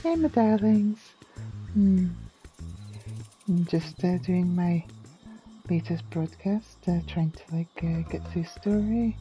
Hey, my darlings. I'm just doing my latest broadcast, trying to get through story.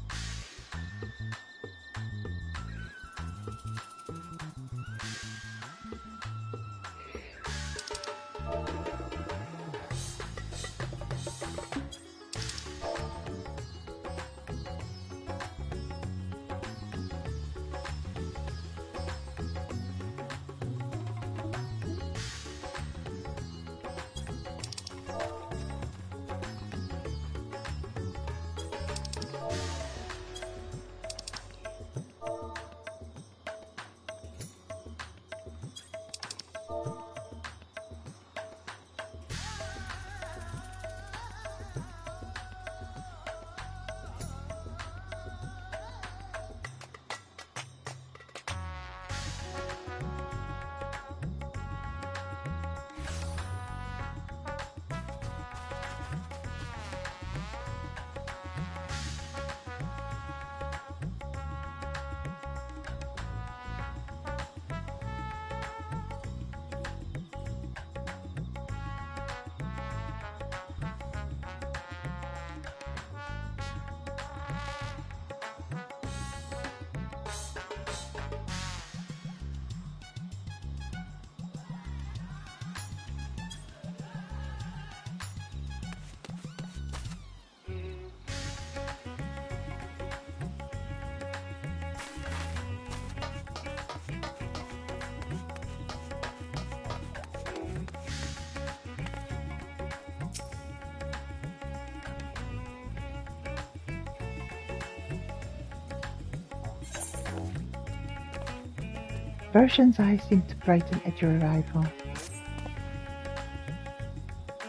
Version's eyes seemed to brighten at your arrival.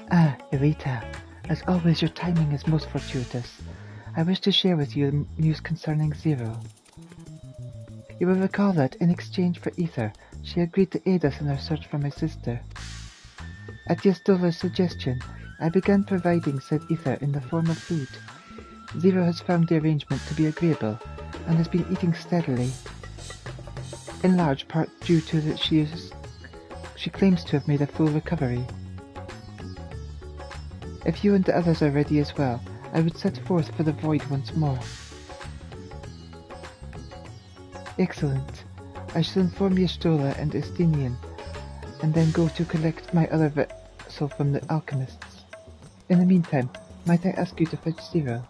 Ah, Elita, as always your timing is most fortuitous. I wish to share with you news concerning Zero. You will recall that, in exchange for ether, she agreed to aid us in our search for my sister. At Yastola's suggestion, I began providing said ether in the form of food. Zero has found the arrangement to be agreeable, and has been eating steadily, in large part due to that she claims to have made a full recovery. If you and the others are ready as well, I would set forth for the void once more. Excellent. I shall inform Yastola and Estinian, and then go to collect my other vessel from the alchemists. In the meantime, might I ask you to fetch Zero?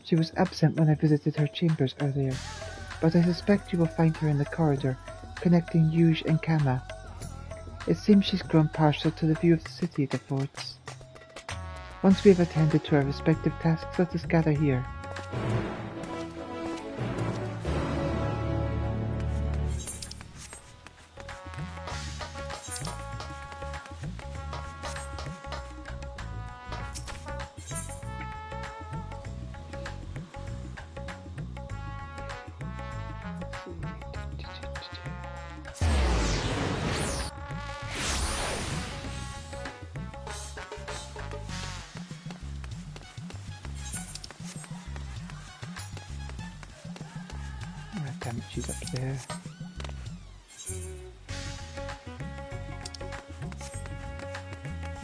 She was absent when I visited her chambers earlier, but I suspect you will find her in the corridor connecting Yuge and Kama. It seems she's grown partial to the view of the city it affords. Once we have attended to our respective tasks, let us gather here. Damn it, she's up there.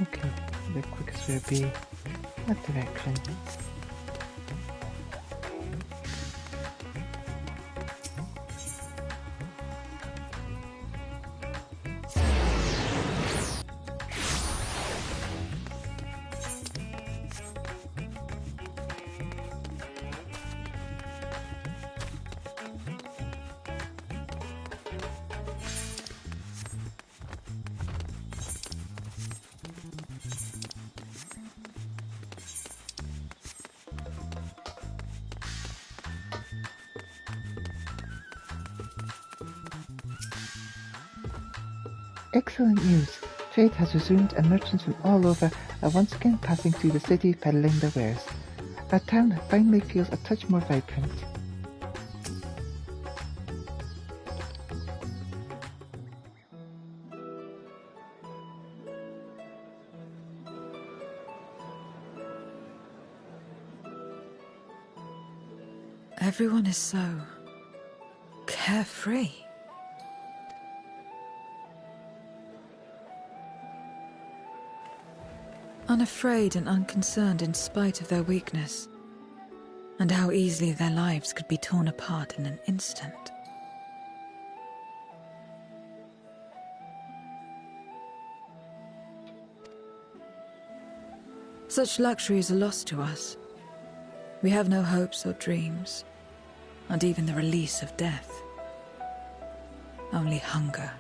Okay, the quickest way would be that direction. Excellent news! Trade has resumed and merchants from all over are once again passing through the city peddling their wares. Our town finally feels a touch more vibrant. Everyone is so carefree. Unafraid and unconcerned in spite of their weakness, and how easily their lives could be torn apart in an instant. Such luxuries are lost to us. We have no hopes or dreams, not even the release of death. Only hunger.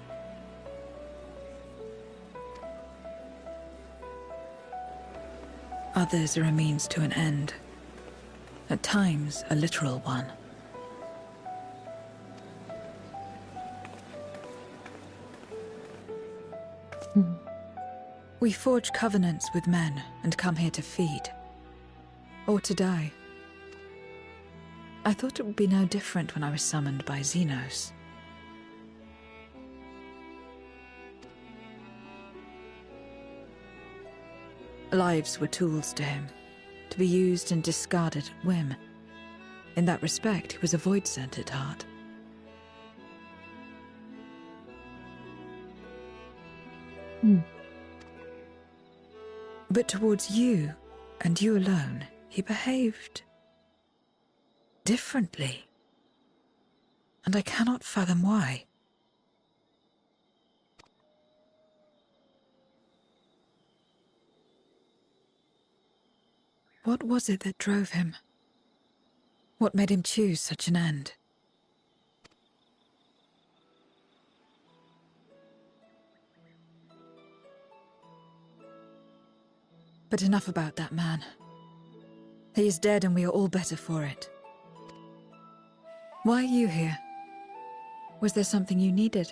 Others are a means to an end, at times a literal one. We forge covenants with men and come here to feed, or to die. I thought it would be no different when I was summoned by Xenos. Lives were tools to him, to be used and discarded at whim. In that respect, he was a void-sent at heart. But towards you, and you alone, he behaved differently. And I cannot fathom why. What was it that drove him? What made him choose such an end? But enough about that man. He is dead and we are all better for it. Why are you here? Was there something you needed?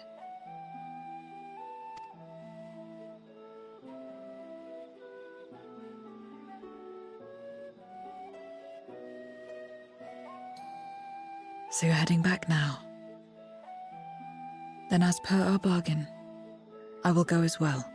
So you're heading back now. Then as per our bargain, I will go as well.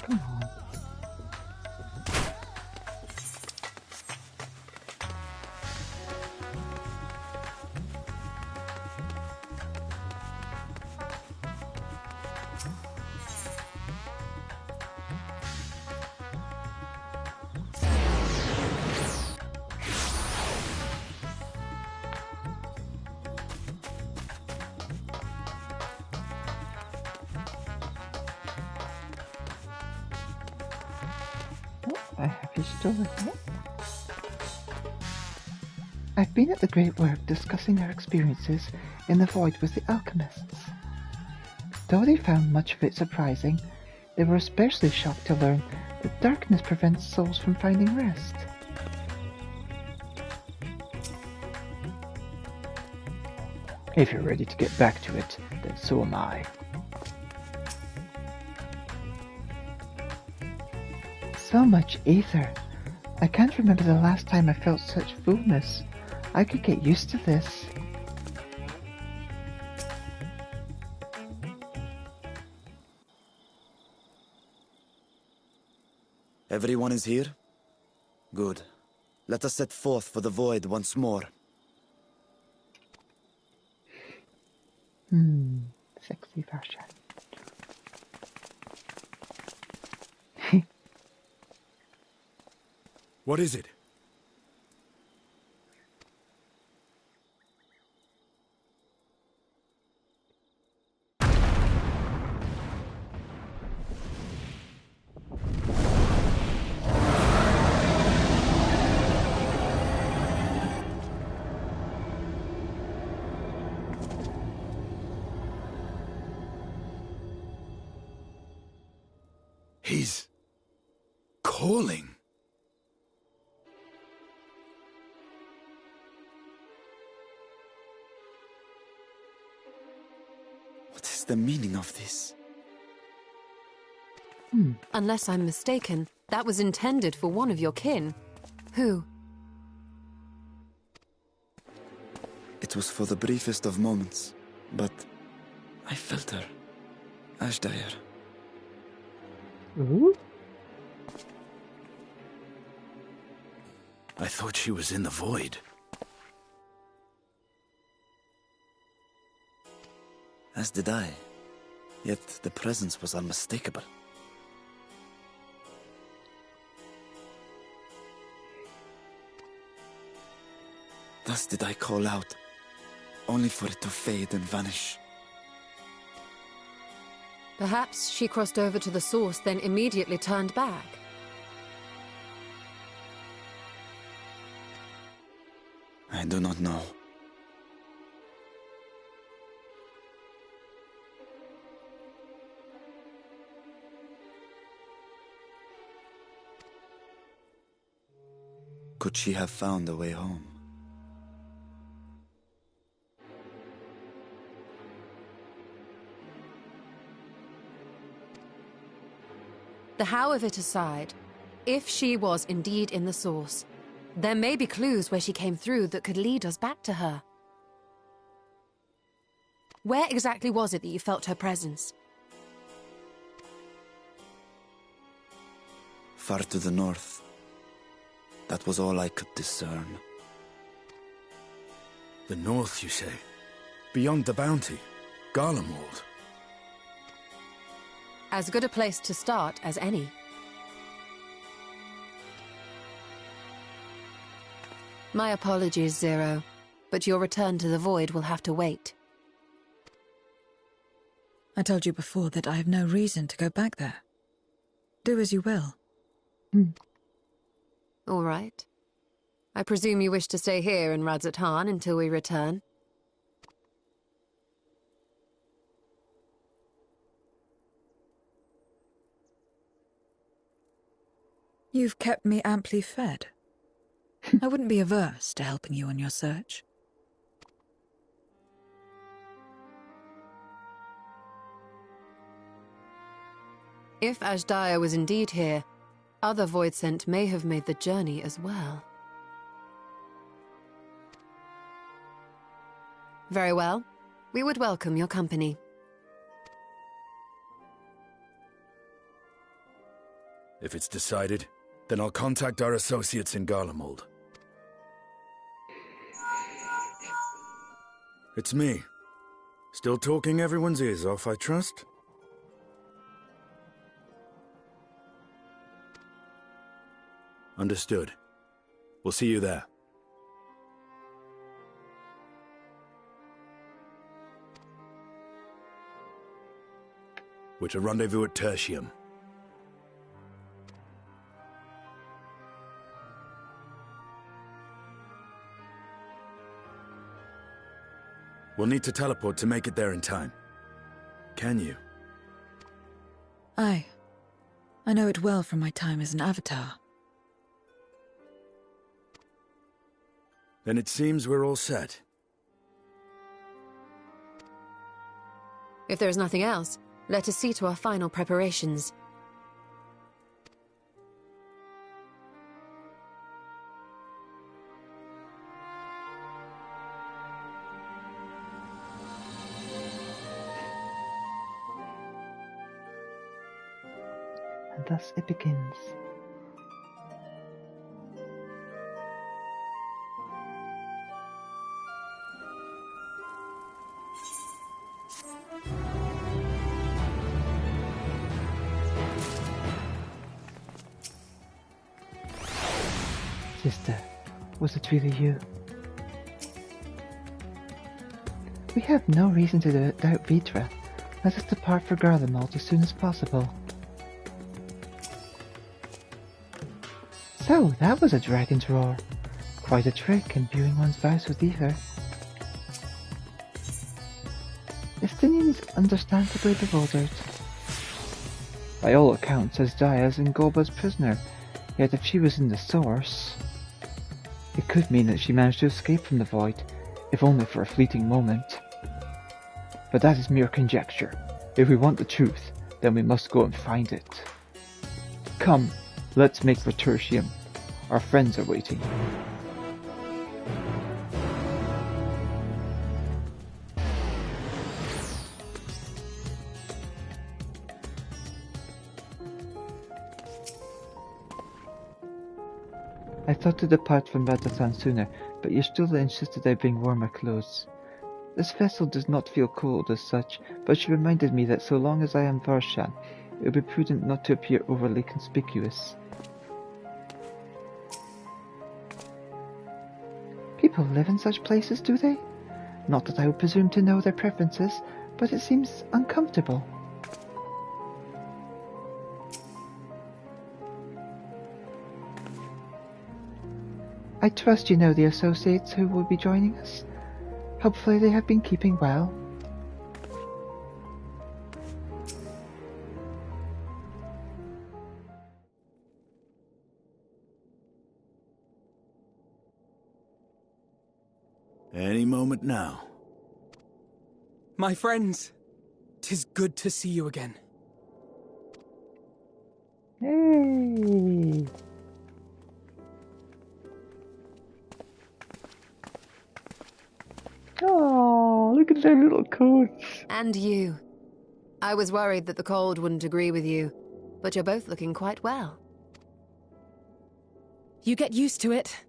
Come on. I have his story. I've been at the great work discussing our experiences in the void with the alchemists. Though they found much of it surprising, they were especially shocked to learn that darkness prevents souls from finding rest. If you're ready to get back to it, then so am I. So much ether. I can't remember the last time I felt such fullness. I could get used to this. Everyone is here? Good. Let us set forth for the void once more. Sexy fashion. What is it? He's calling. What is the meaning of this? Unless I'm mistaken, that was intended for one of your kin. Who? It was for the briefest of moments, but I felt her. Ashdire. Ooh? I thought she was in the void. As did I. Yet the presence was unmistakable. Thus did I call out, only for it to fade and vanish. Perhaps she crossed over to the source, then immediately turned back. I do not know. Could she have found a way home? The how of it aside, if she was indeed in the source, there may be clues where she came through that could lead us back to her. Where exactly was it that you felt her presence? Far to the north. That was all I could discern. The north, you say? Beyond the bounty? Garlemald? As good a place to start as any. My apologies, Zero, but your return to the Void will have to wait. I told you before that I have no reason to go back there. Do as you will. All right. I presume you wish to stay here in Radzatan until we return? You've kept me amply fed. I wouldn't be averse to helping you on your search. If Ashdire was indeed here, other Voidsent may have made the journey as well. Very well. We would welcome your company. If it's decided, then I'll contact our associates in Garlemald. It's me. Still talking everyone's ears off, I trust? Understood. We'll see you there. We're to rendezvous at Tertium. We'll need to teleport to make it there in time. Can you? Aye. I know it well from my time as an avatar. Then it seems we're all set. If there is nothing else, let us see to our final preparations. And thus it begins. Sister, was it really you? We have no reason to doubt Vitra. Let us depart for Garlemald as soon as possible. So, that was a dragon's roar. Quite a trick, imbuing one's vows with ether. Estinian's understandably bewildered. By all accounts, Asdia's Ingolba's prisoner, yet if she was in the source, it could mean that she managed to escape from the void, if only for a fleeting moment. But that is mere conjecture. If we want the truth, then we must go and find it. Come, let's make for Tertium. Our friends are waiting. I thought to depart from Radisson sooner, but Ystula insisted I bring warmer clothes. This vessel does not feel cold as such, but she reminded me that so long as I am Varshan, it would be prudent not to appear overly conspicuous. People live in such places, do they? Not that I would presume to know their preferences, but it seems uncomfortable. I trust you know the associates who will be joining us. Hopefully they have been keeping well. Any moment now. My friends, 'tis good to see you again. Hey! Oh, look at their little coats. And you. I was worried that the cold wouldn't agree with you, but you're both looking quite well. You get used to it.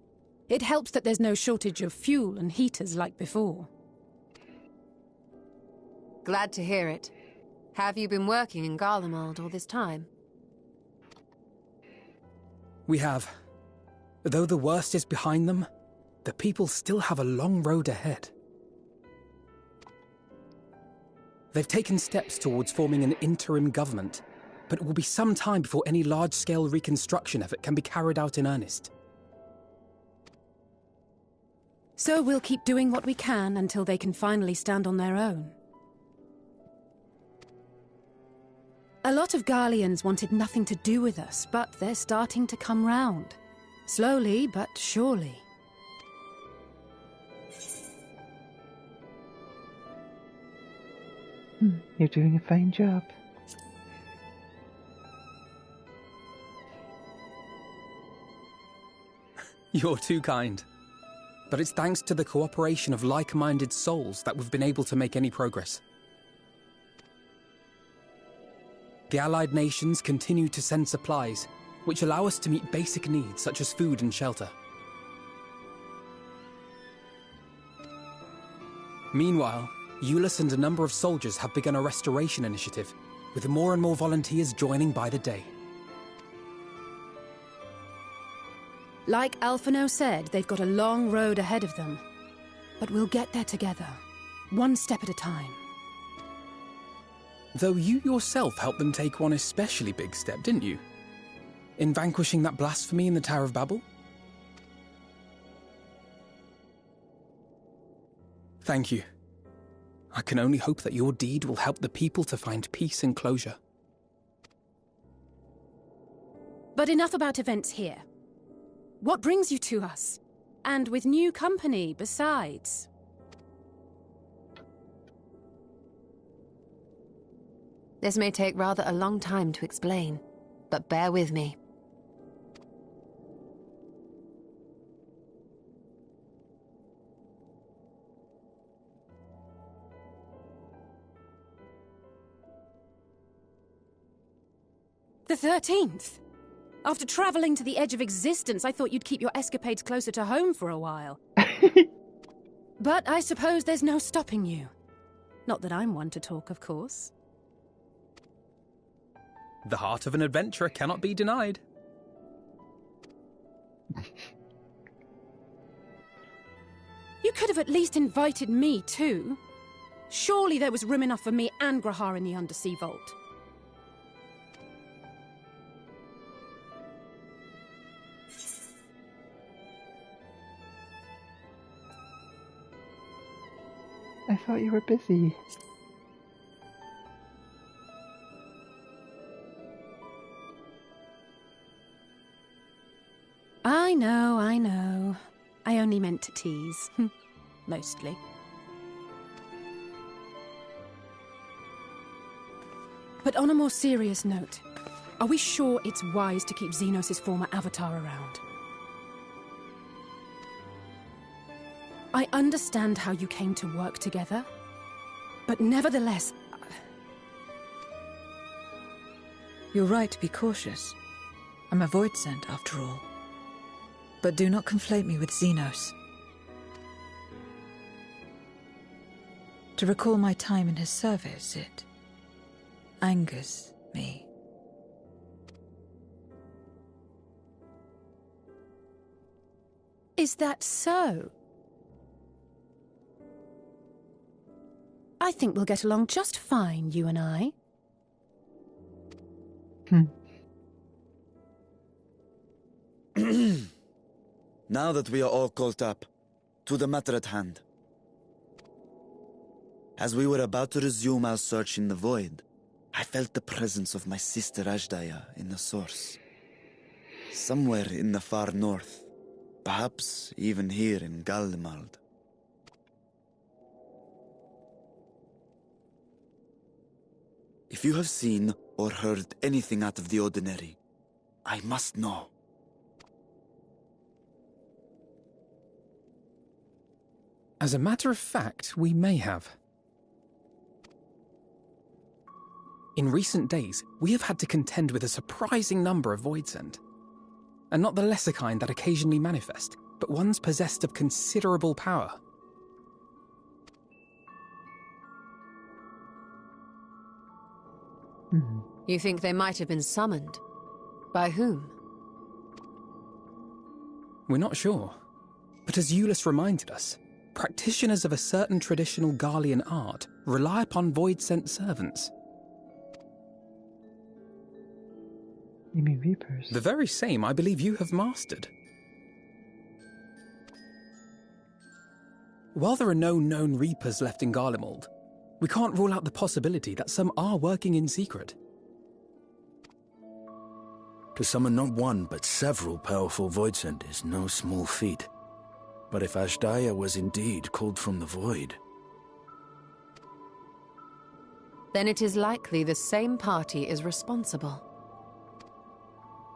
It helps that there's no shortage of fuel and heaters like before. Glad to hear it. Have you been working in Garlemald all this time? We have. Though the worst is behind them, the people still have a long road ahead. They've taken steps towards forming an interim government, but it will be some time before any large-scale reconstruction effort can be carried out in earnest. So we'll keep doing what we can until they can finally stand on their own. A lot of Garleans wanted nothing to do with us, but they're starting to come round. Slowly, but surely. You're doing a fine job. You're too kind. But it's thanks to the cooperation of like-minded souls that we've been able to make any progress. The Allied nations continue to send supplies, which allow us to meet basic needs such as food and shelter. Meanwhile, Euless and a number of soldiers have begun a restoration initiative, with more and more volunteers joining by the day. Like Alphino said, they've got a long road ahead of them. But we'll get there together, one step at a time. Though you yourself helped them take one especially big step, didn't you? In vanquishing that blasphemy in the Tower of Babel? Thank you. I can only hope that your deed will help the people to find peace and closure. But enough about events here. What brings you to us? And with new company, besides. This may take rather a long time to explain, but bear with me. The 13th? After traveling to the edge of existence, I thought you'd keep your escapades closer to home for a while. But I suppose there's no stopping you. Not that I'm one to talk, of course. The heart of an adventurer cannot be denied. You could have at least invited me, too. Surely there was room enough for me and Grahar in the Undersea Vault. I thought you were busy. I know, I know. I only meant to tease. Mostly. But on a more serious note, are we sure it's wise to keep Xenos' former avatar around? I understand how you came to work together, but nevertheless... You're right to be cautious. I'm a Void Scent, after all. But do not conflate me with Xenos. To recall my time in his service, it angers me. Is that so? I think we'll get along just fine, you and I. Now that we are all caught up, to the matter at hand. As we were about to resume our search in the void, I felt the presence of my sister Ajdaya in the source. Somewhere in the far north, perhaps even here in Galdemald. If you have seen or heard anything out of the ordinary, I must know. As a matter of fact, we may have. In recent days, we have had to contend with a surprising number of Voidsent. And not the lesser kind that occasionally manifest, but ones possessed of considerable power. You think they might have been summoned? By whom? We're not sure. But as Eulus reminded us, practitioners of a certain traditional Garlean art rely upon Voidsent servants. You mean Reapers? The very same I believe you have mastered. While there are no known Reapers left in Garlemald, we can't rule out the possibility that some are working in secret. To summon not one, but several powerful Voidsent is no small feat. But if Ajdaya was indeed called from the void... Then it is likely the same party is responsible.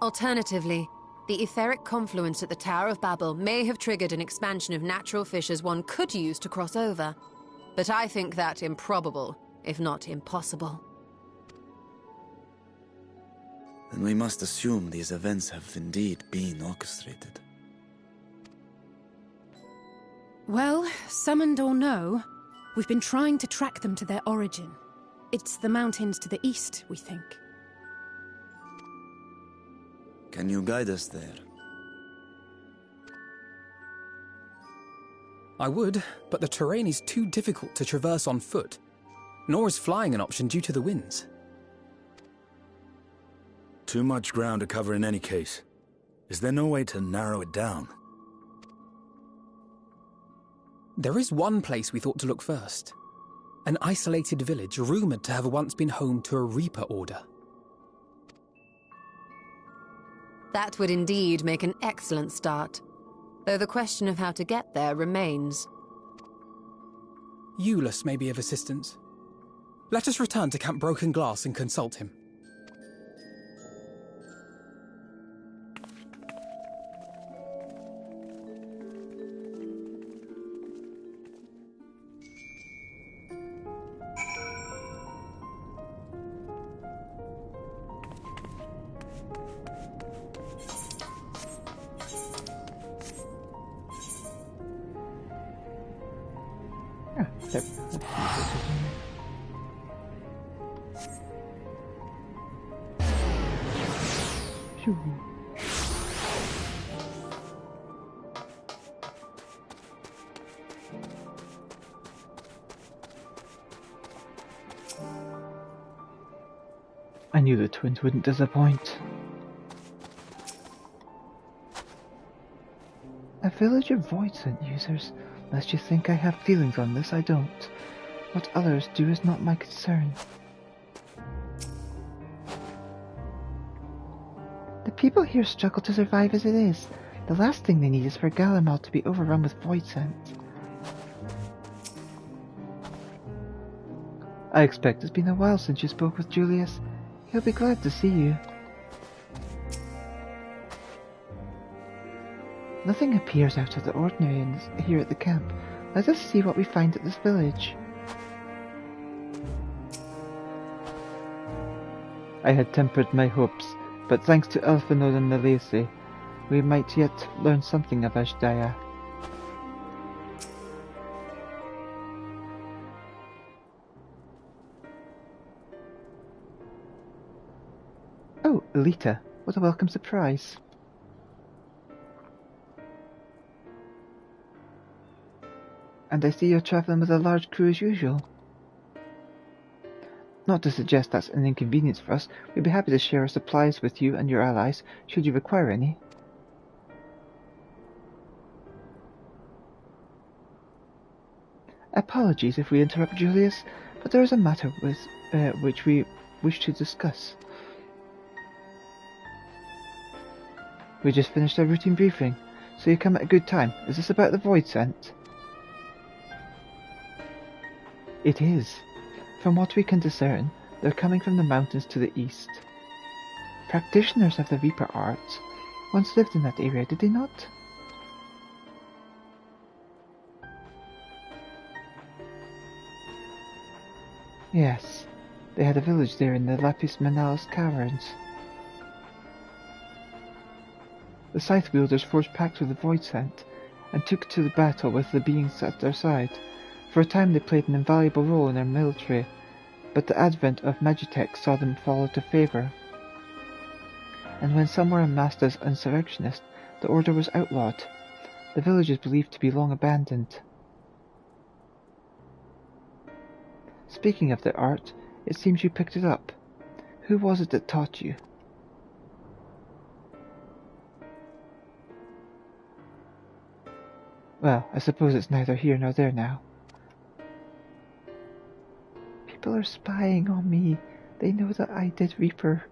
Alternatively, the etheric confluence at the Tower of Babel may have triggered an expansion of natural fissures one could use to cross over. But I think that improbable, if not impossible. Then we must assume these events have indeed been orchestrated. Well, summoned or no, we've been trying to track them to their origin. It's the mountains to the east, we think. Can you guide us there? I would, but the terrain is too difficult to traverse on foot. Nor is flying an option due to the winds. Too much ground to cover in any case. Is there no way to narrow it down? There is one place we thought to look first. An isolated village rumoured to have once been home to a Reaper order. That would indeed make an excellent start, though the question of how to get there remains. Eulus may be of assistance. Let us return to Camp Broken Glass and consult him. I knew the twins wouldn't disappoint. A village of Voidsent users. Lest you think I have feelings on this, I don't. What others do is not my concern. The people here struggle to survive as it is. The last thing they need is for Galamal to be overrun with Voidsent. I expect it's been a while since you spoke with Julius. He'll be glad to see you. Nothing appears out of the ordinary here at the camp. Let us see what we find at this village. I had tempered my hopes, but thanks to Elfinor and the Lacey, We might yet learn something of Ashdaya. Oh, Elita, what a welcome surprise. And I see you're travelling with a large crew as usual. Not to suggest that's an inconvenience for us, we'd be happy to share our supplies with you and your allies, should you require any. Apologies if we interrupt, Julius, but there is a matter which we wish to discuss. We just finished our routine briefing, so you come at a good time. Is this about the Void Scent? It is. From what we can discern, they're coming from the mountains to the east. Practitioners of the Reaper arts once lived in that area, did they not? Yes, they had a village there in the Lapis Manalis caverns. The Scythe wielders forged pacts with the Void Scent and took to the battle with the beings at their side. For a time they played an invaluable role in their military, but the advent of Magitech saw them fall out of favour. And when some were amassed as insurrectionists, the order was outlawed. The village is believed to be long abandoned. Speaking of the art, it seems you picked it up. Who was it that taught you? Well, I suppose it's neither here nor there now. People are spying on me. They know that I did Reaper.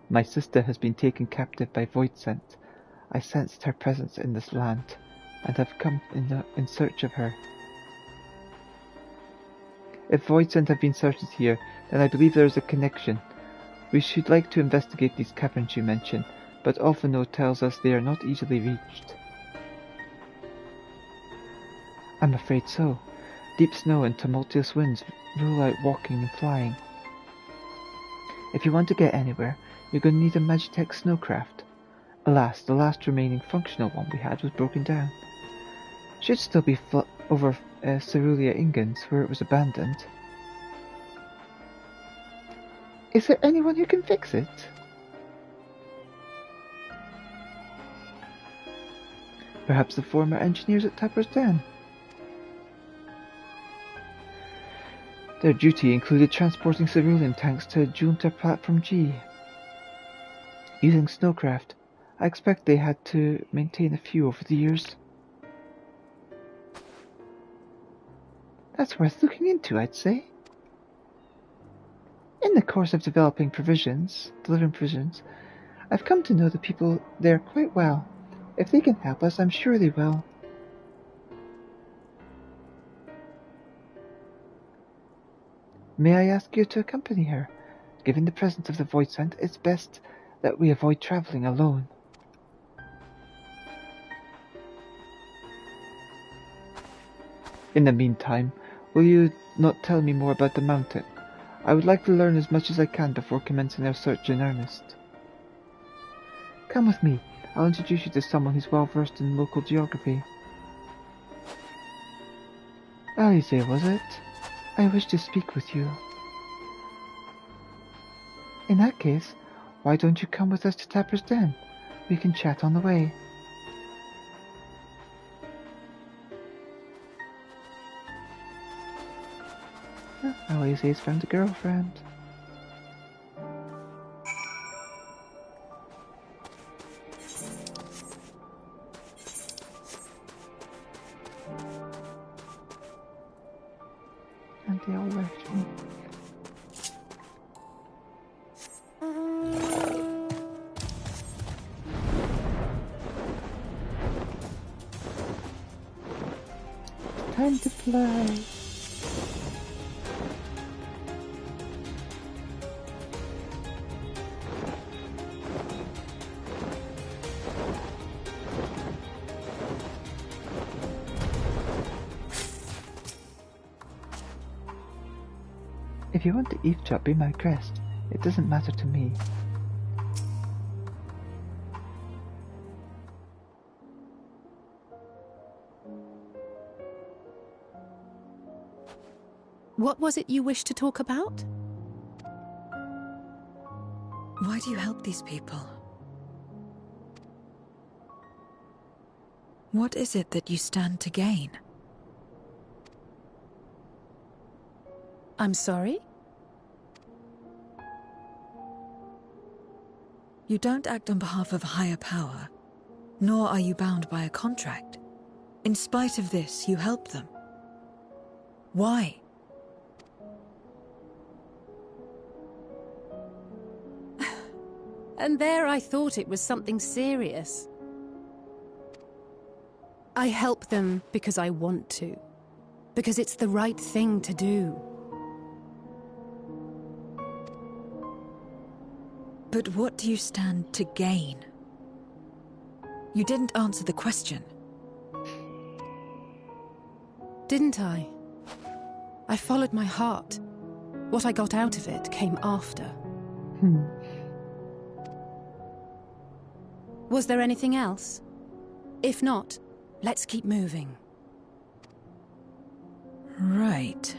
My sister has been taken captive by Void Scent. I sensed her presence in this land, and have come in search of her. If Void Scent have been searched here, then I believe there is a connection. We should like to investigate these caverns you mention, but Alphino tells us they are not easily reached. I'm afraid so. Deep snow and tumultuous winds rule out walking and flying. If you want to get anywhere, you're going to need a Magitech snowcraft. Alas, the last remaining functional one we had was broken down. Should still be over Cerulean Ingens, where it was abandoned. Is there anyone who can fix it? Perhaps the former engineers at Tapper's Den. Their duty included transporting cerulean tanks to Junta Platform G. Using snowcraft, I expect they had to maintain a few over the years. That's worth looking into, I'd say. In the course of delivering provisions, I've come to know the people there quite well. If they can help us, I'm sure they will. May I ask you to accompany her? Given the presence of the Void Scent, it's best that we avoid travelling alone. In the meantime, will you not tell me more about the mountain? I would like to learn as much as I can before commencing our search in earnest. Come with me. I'll introduce you to someone who's well versed in local geography. Alize, was it? I wish to speak with you. In that case, why don't you come with us to Tapper's Den? We can chat on the way. Alize's found a girlfriend. And they all left me. Time to fly. If you want to eavesdrop, be my guest. It doesn't matter to me. What was it you wished to talk about? Why do you help these people? What is it that you stand to gain? I'm sorry? You don't act on behalf of a higher power, nor are you bound by a contract. In spite of this, you help them. Why? And there I thought it was something serious. I help them because I want to. Because it's the right thing to do. But what do you stand to gain? You didn't answer the question. Didn't I? I followed my heart. What I got out of it came after. Was there anything else? If not, let's keep moving. Right.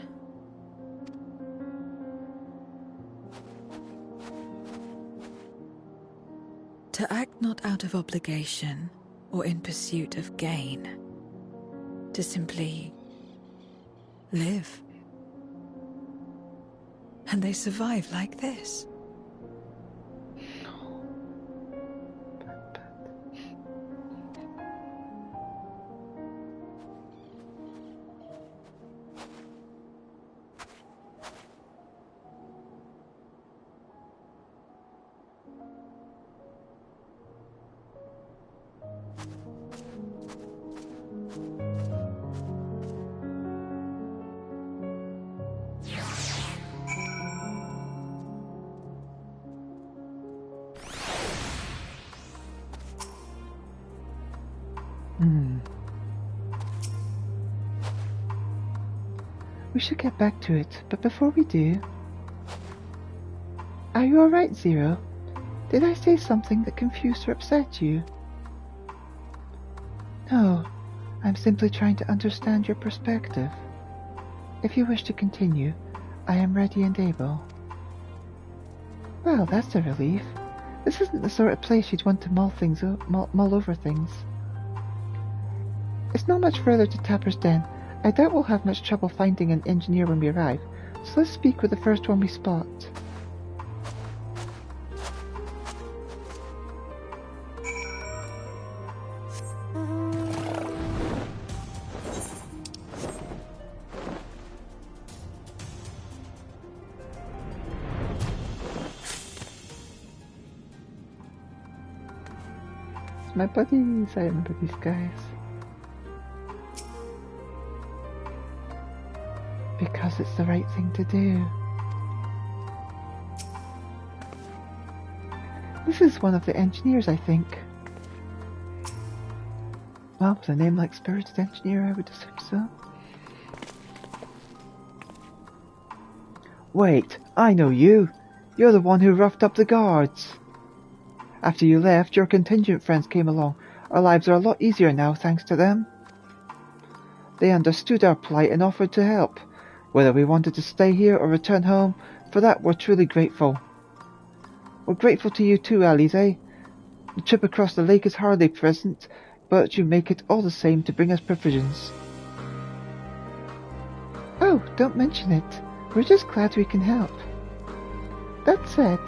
To act not out of obligation or in pursuit of gain. To simply live. And they survive like this. We should get back to it, but before we do... Are you alright, Zero? Did I say something that confused or upset you? No, I'm simply trying to understand your perspective. If you wish to continue, I am ready and able. Well, that's a relief. This isn't the sort of place you'd want to mull over things. It's not much further to Tapper's Den. I doubt we'll have much trouble finding an engineer when we arrive, so let's speak with the first one we spot. It's my buddies, I remember these guys. Because it's the right thing to do. This is one of the engineers, I think. Well, with a name like Spirited Engineer, I would assume so. Wait, I know you! You're the one who roughed up the guards! After you left, your contingent friends came along. Our lives are a lot easier now, thanks to them. They understood our plight and offered to help. Whether we wanted to stay here or return home, for that we're truly grateful. We're grateful to you too, Elita. The trip across the lake is hardly pleasant, but you make it all the same to bring us provisions. Oh, don't mention it. We're just glad we can help. That said,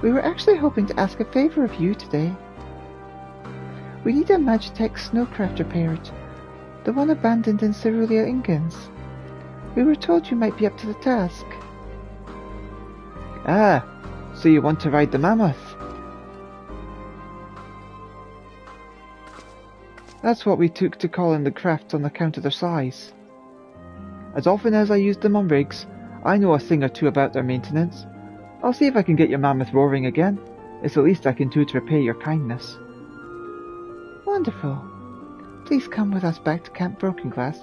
we were actually hoping to ask a favour of you today. We need a Magitech snowcraft repaired, the one abandoned in Cerulean Ingens. We were told you might be up to the task. Ah, so you want to ride the mammoth? That's what we took to calling the craft on account of their size. As often as I use them on rigs, I know a thing or two about their maintenance. I'll see if I can get your mammoth roaring again. It's the least I can do to repay your kindness. Wonderful. Please come with us back to Camp Broken Glass,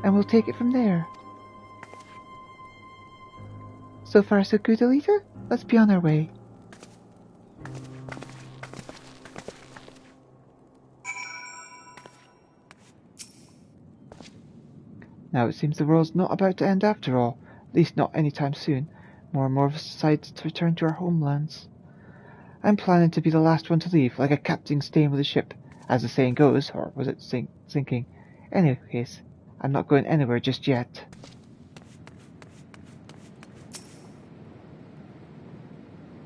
and we'll take it from there. So far so good, Elita? Let's be on our way. Now it seems the world's not about to end after all. At least not anytime soon. More and more of us decide to return to our homelands. I'm planning to be the last one to leave, like a captain staying with the ship, as the saying goes, or was it sinking? In any case, I'm not going anywhere just yet.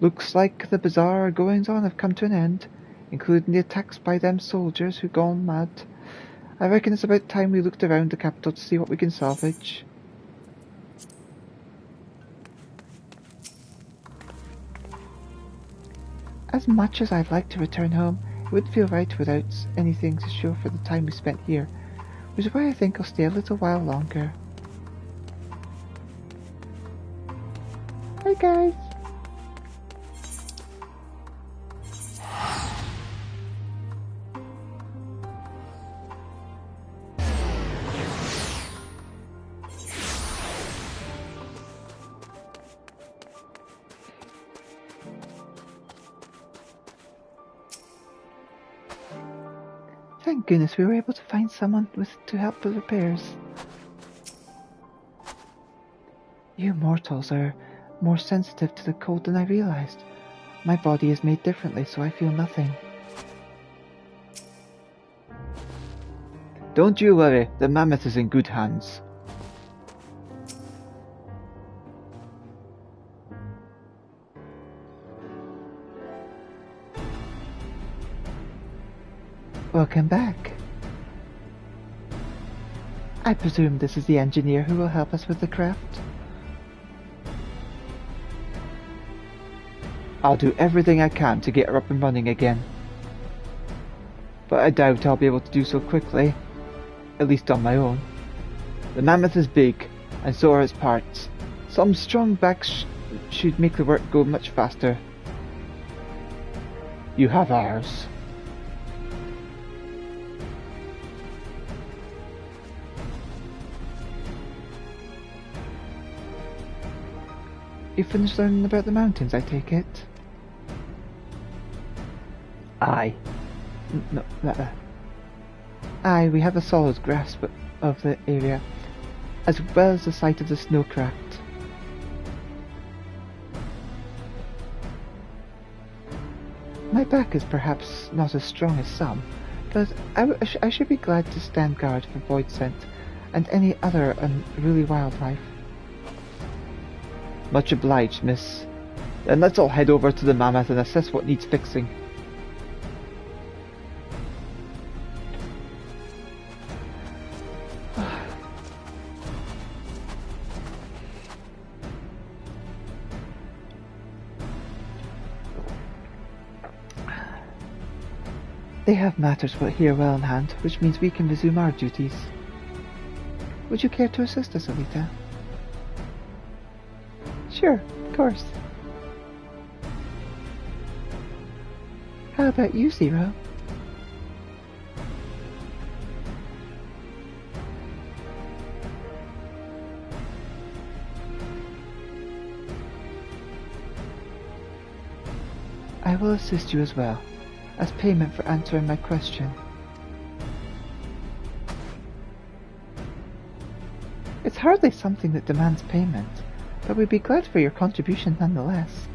Looks like the bizarre goings-on have come to an end, including the attacks by them soldiers who gone mad. I reckon it's about time we looked around the capital to see what we can salvage. As much as I'd like to return home, it wouldn't feel right without anything to show for the time we spent here, which is why I think I'll stay a little while longer. Hi guys! Thank goodness we were able to find someone to help with repairs. You mortals are more sensitive to the cold than I realized. My body is made differently, so I feel nothing. Don't you worry, the mammoth is in good hands. Welcome back. I presume this is the engineer who will help us with the craft. I'll do everything I can to get her up and running again. But I doubt I'll be able to do so quickly, at least on my own. The mammoth is big, and so are its parts. Some strong backs should make the work go much faster. You have ours. You finished learning about the mountains, I take it? Aye. No, aye, we have a solid grasp of the area, as well as the site of the snowcraft. My back is perhaps not as strong as some, but I should be glad to stand guard for void scent and any other unruly wildlife. Much obliged, miss. Then let's all head over to the mammoth and assess what needs fixing. They have matters here well in hand, which means we can resume our duties. Would you care to assist us, Elita? Sure, of course. How about you, Zero? I will assist you as well, as payment for answering my question. It's hardly something that demands payment, but we'd be glad for your contribution nonetheless.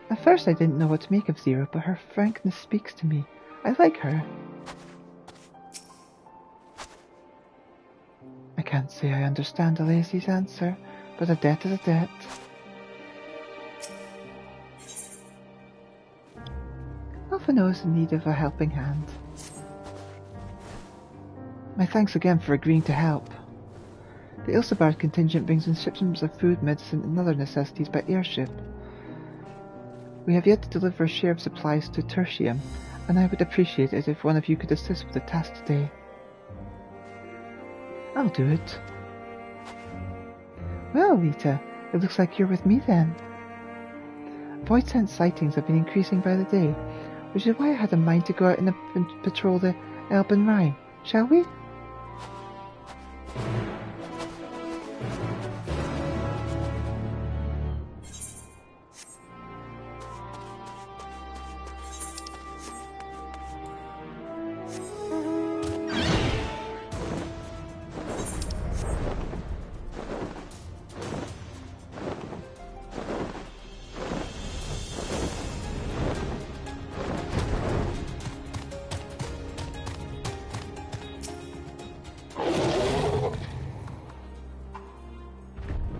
At first I didn't know what to make of Zero, but her frankness speaks to me. I like her. I can't say I understand Alesi's answer, but a debt is a debt. Alphino is in need of a helping hand. My thanks again for agreeing to help. The Ilsabard contingent brings in shipments of food, medicine, and other necessities by airship. We have yet to deliver a share of supplies to Tertium, and I would appreciate it if one of you could assist with the task today. I'll do it. Well, Elita, it looks like you're with me then. Void scent sightings have been increasing by the day, which is why I had in mind to go out and patrol the Elben Rhine. Shall we?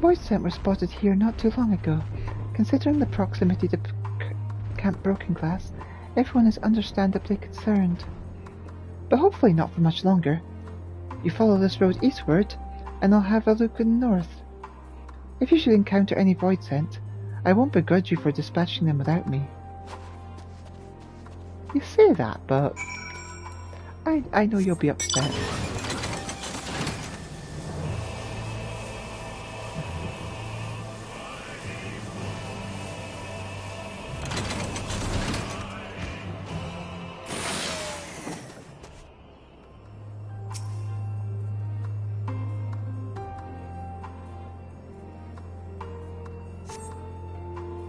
void scent were spotted here not too long ago. Considering the proximity to Camp Broken Glass, everyone is understandably concerned. But hopefully not for much longer. You follow this road eastward, and I'll have a look in the north. If you should encounter any void scent, I won't begrudge you for dispatching them without me. You say that, but I know you'll be upset.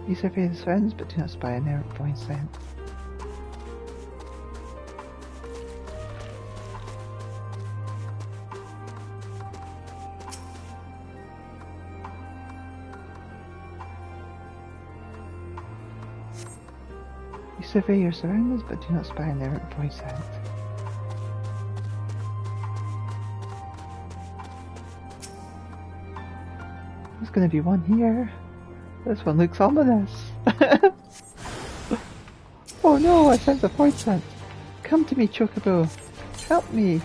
You survey the surroundings, but do not spy an errant void scent. You survey your surroundings, but do not spy an errant void scent. There's gonna be one here. This one looks ominous. Oh no, I sense a void scent. Come to me, Chocobo. Help me.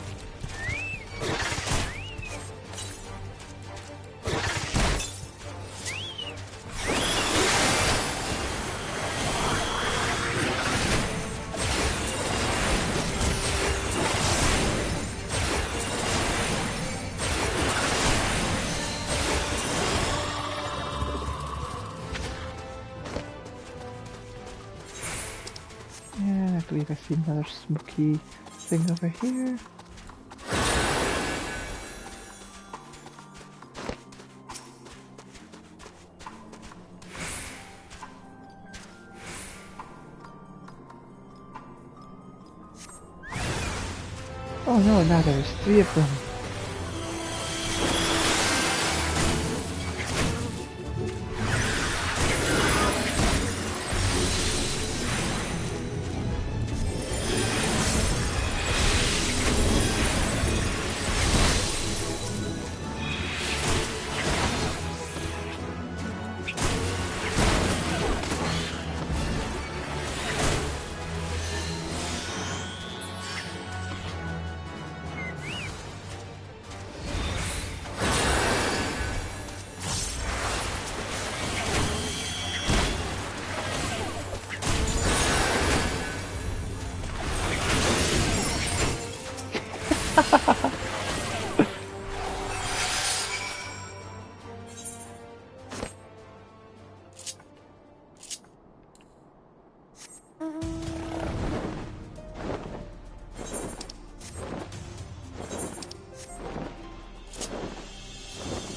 I believe I see another smoky thing over here. Oh no, now there's 3 of them.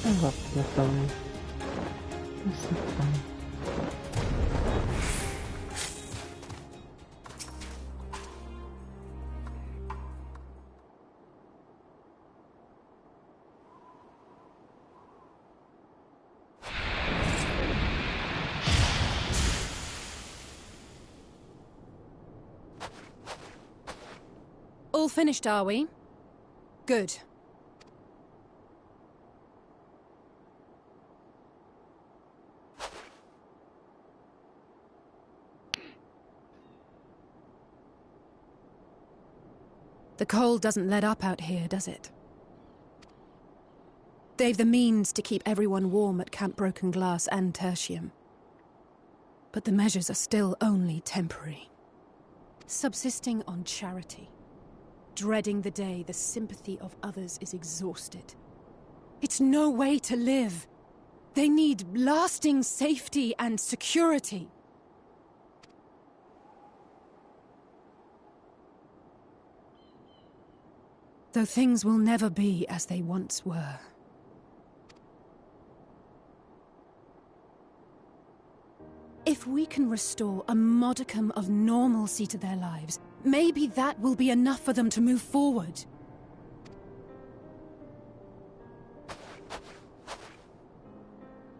I love the phone. It's so fun. All finished, are we? Good. The cold doesn't let up out here, does it? They've the means to keep everyone warm at Camp Broken Glass and Tertium. But the measures are still only temporary. Subsisting on charity. Dreading the day the sympathy of others is exhausted. It's no way to live. They need lasting safety and security. Though things will never be as they once were. If we can restore a modicum of normalcy to their lives, maybe that will be enough for them to move forward.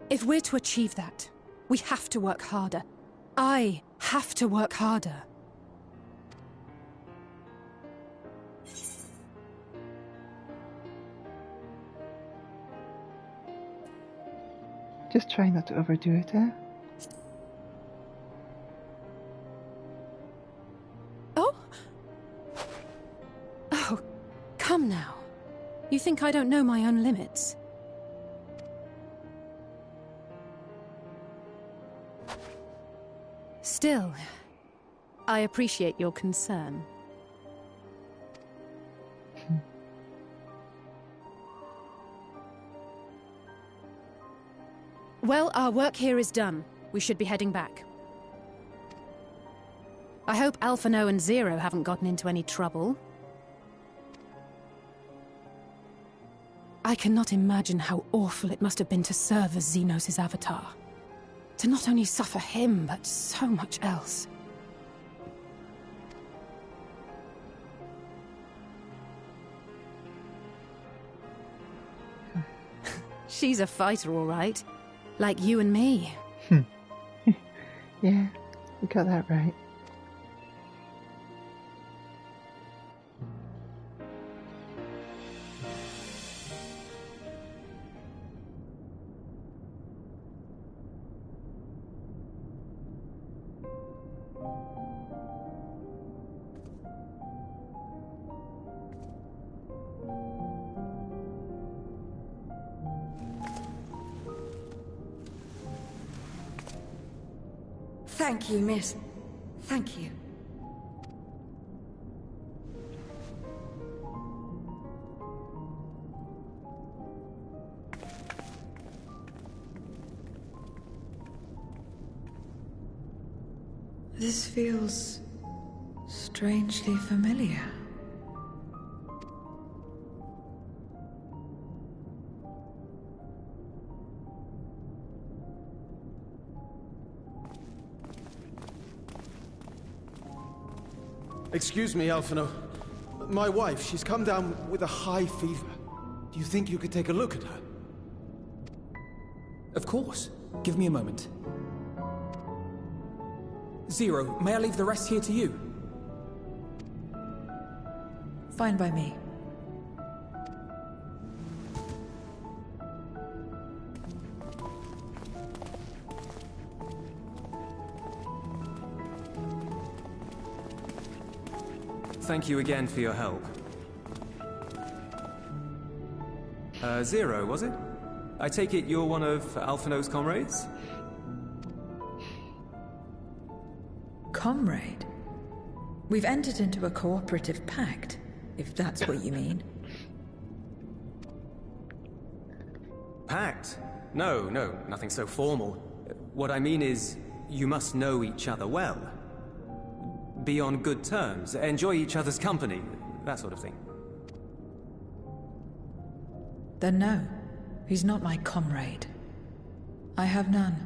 If we're to achieve that, we have to work harder. I have to work harder. Just try not to overdo it, eh? Oh? Oh, come now. You think I don't know my own limits? Still, I appreciate your concern. Well, our work here is done. We should be heading back. I hope Alphino and Zero haven't gotten into any trouble. I cannot imagine how awful it must have been to serve as Xenos' avatar. To not only suffer him, but so much else. She's a fighter, all right. Like you and me. Yeah, you got that right. Thank you, miss. Thank you. This feels strangely familiar. Excuse me, Alphino. My wife, she's come down with a high fever. Do you think you could take a look at her? Of course. Give me a moment. Zero, may I leave the rest here to you? Fine by me. Thank you again for your help. Zero, was it? I take it you're one of Alphino's comrades? Comrade? We've entered into a cooperative pact, if that's what you mean. Pact? No, nothing so formal. What I mean is, you must know each other well. Be on good terms, enjoy each other's company, that sort of thing. Then no, he's not my comrade. I have none.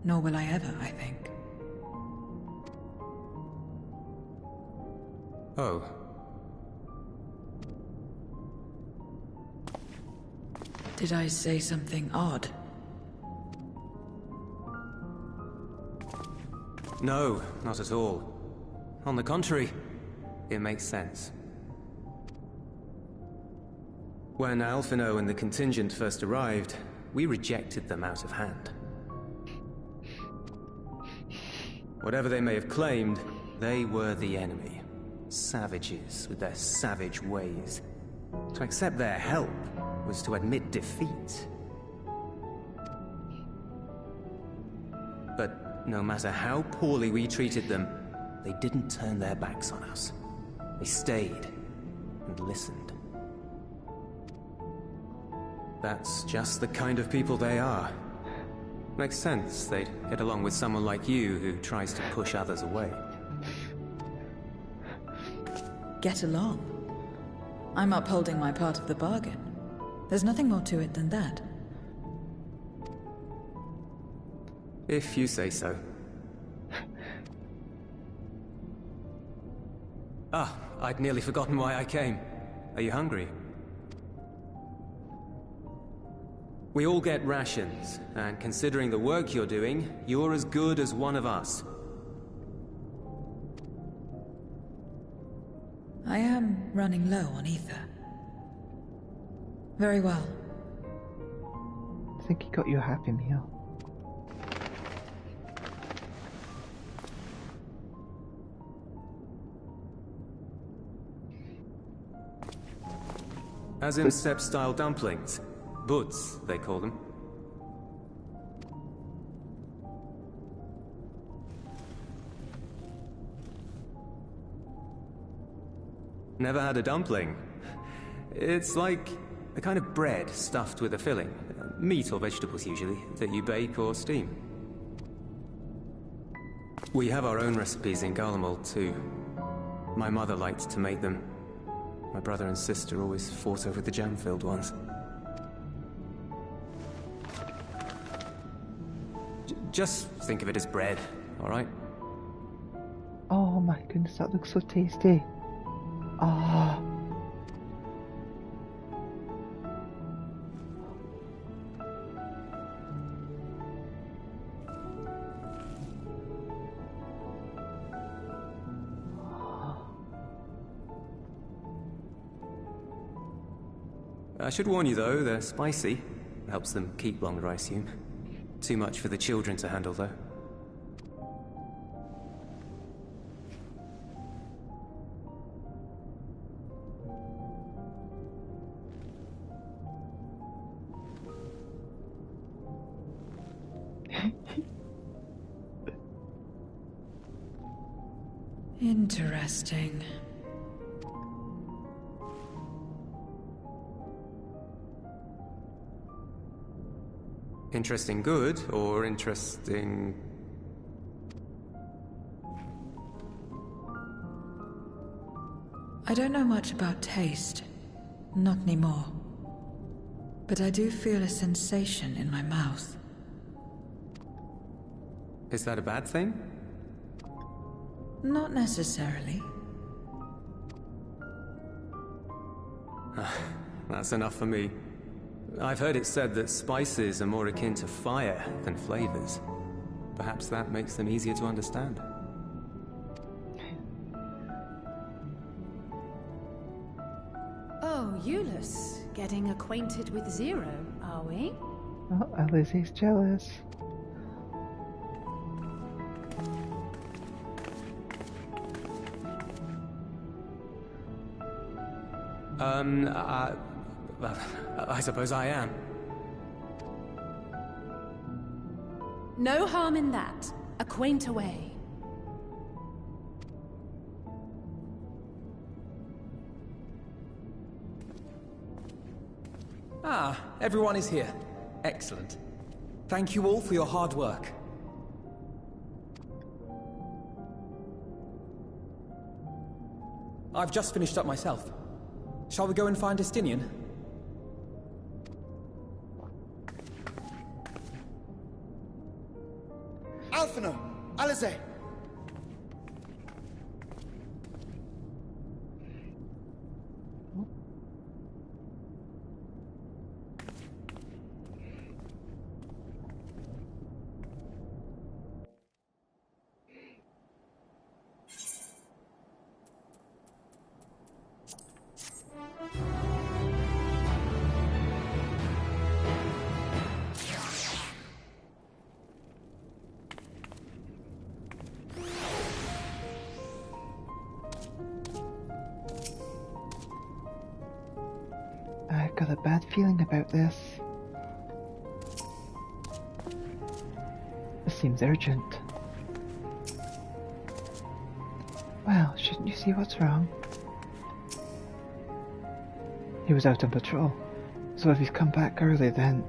Nor will I ever, I think. Oh. Did I say something odd? No, not at all. On the contrary, it makes sense. When Alphino and the contingent first arrived, we rejected them out of hand. Whatever they may have claimed, they were the enemy. Savages with their savage ways. To accept their help was to admit defeat. But no matter how poorly we treated them, they didn't turn their backs on us. They stayed and listened. That's just the kind of people they are. Makes sense they'd get along with someone like you who tries to push others away. Get along? I'm upholding my part of the bargain. There's nothing more to it than that. If you say so. Ah, I'd nearly forgotten why I came. Are you hungry? We all get rations, and considering the work you're doing, you're as good as one of us. I am running low on ether. Very well. think he got you a Happy Meal. As in steppe-style dumplings. Buds, they call them. Never had a dumpling. It's like a kind of bread stuffed with a filling. Meat or vegetables, usually, that you bake or steam. We have our own recipes in Garlemald, too. My mother liked to make them. My brother and sister always fought over the jam-filled ones. Just think of it as bread, all right? Oh my goodness, that looks so tasty. Ah. I should warn you, though, they're spicy. Helps them keep longer, I assume. Too much for the children to handle, though. Interesting. Interesting good, or interesting... I don't know much about taste. Not anymore. But I do feel a sensation in my mouth. Is that a bad thing? Not necessarily. That's enough for me. I've heard it said that spices are more akin to fire than flavors. Perhaps that makes them easier to understand. Oh, Euless, getting acquainted with Zero, are we? Oh, Alize's jealous. I suppose I am. No harm in that. Acquaint away. Ah, everyone is here. Excellent. Thank you all for your hard work. I've just finished up myself. Shall we go and find Estinian? Alphino! Alize! I've got a bad feeling about this. This seems urgent. Well, shouldn't you see what's wrong? He was out on patrol, so if he's come back early then...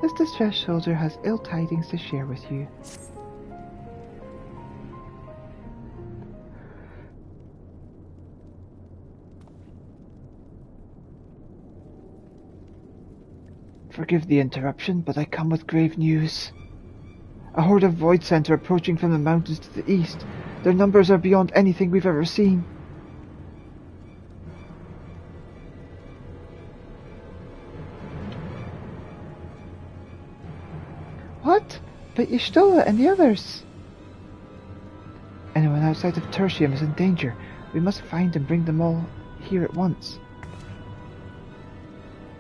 This distressed soldier has ill tidings to share with you. Forgive the interruption, but I come with grave news. A horde of Void Center approaching from the mountains to the east. Their numbers are beyond anything we've ever seen. What? But Y'shtola and the others? Anyone outside of Tertium is in danger. We must find and bring them all here at once.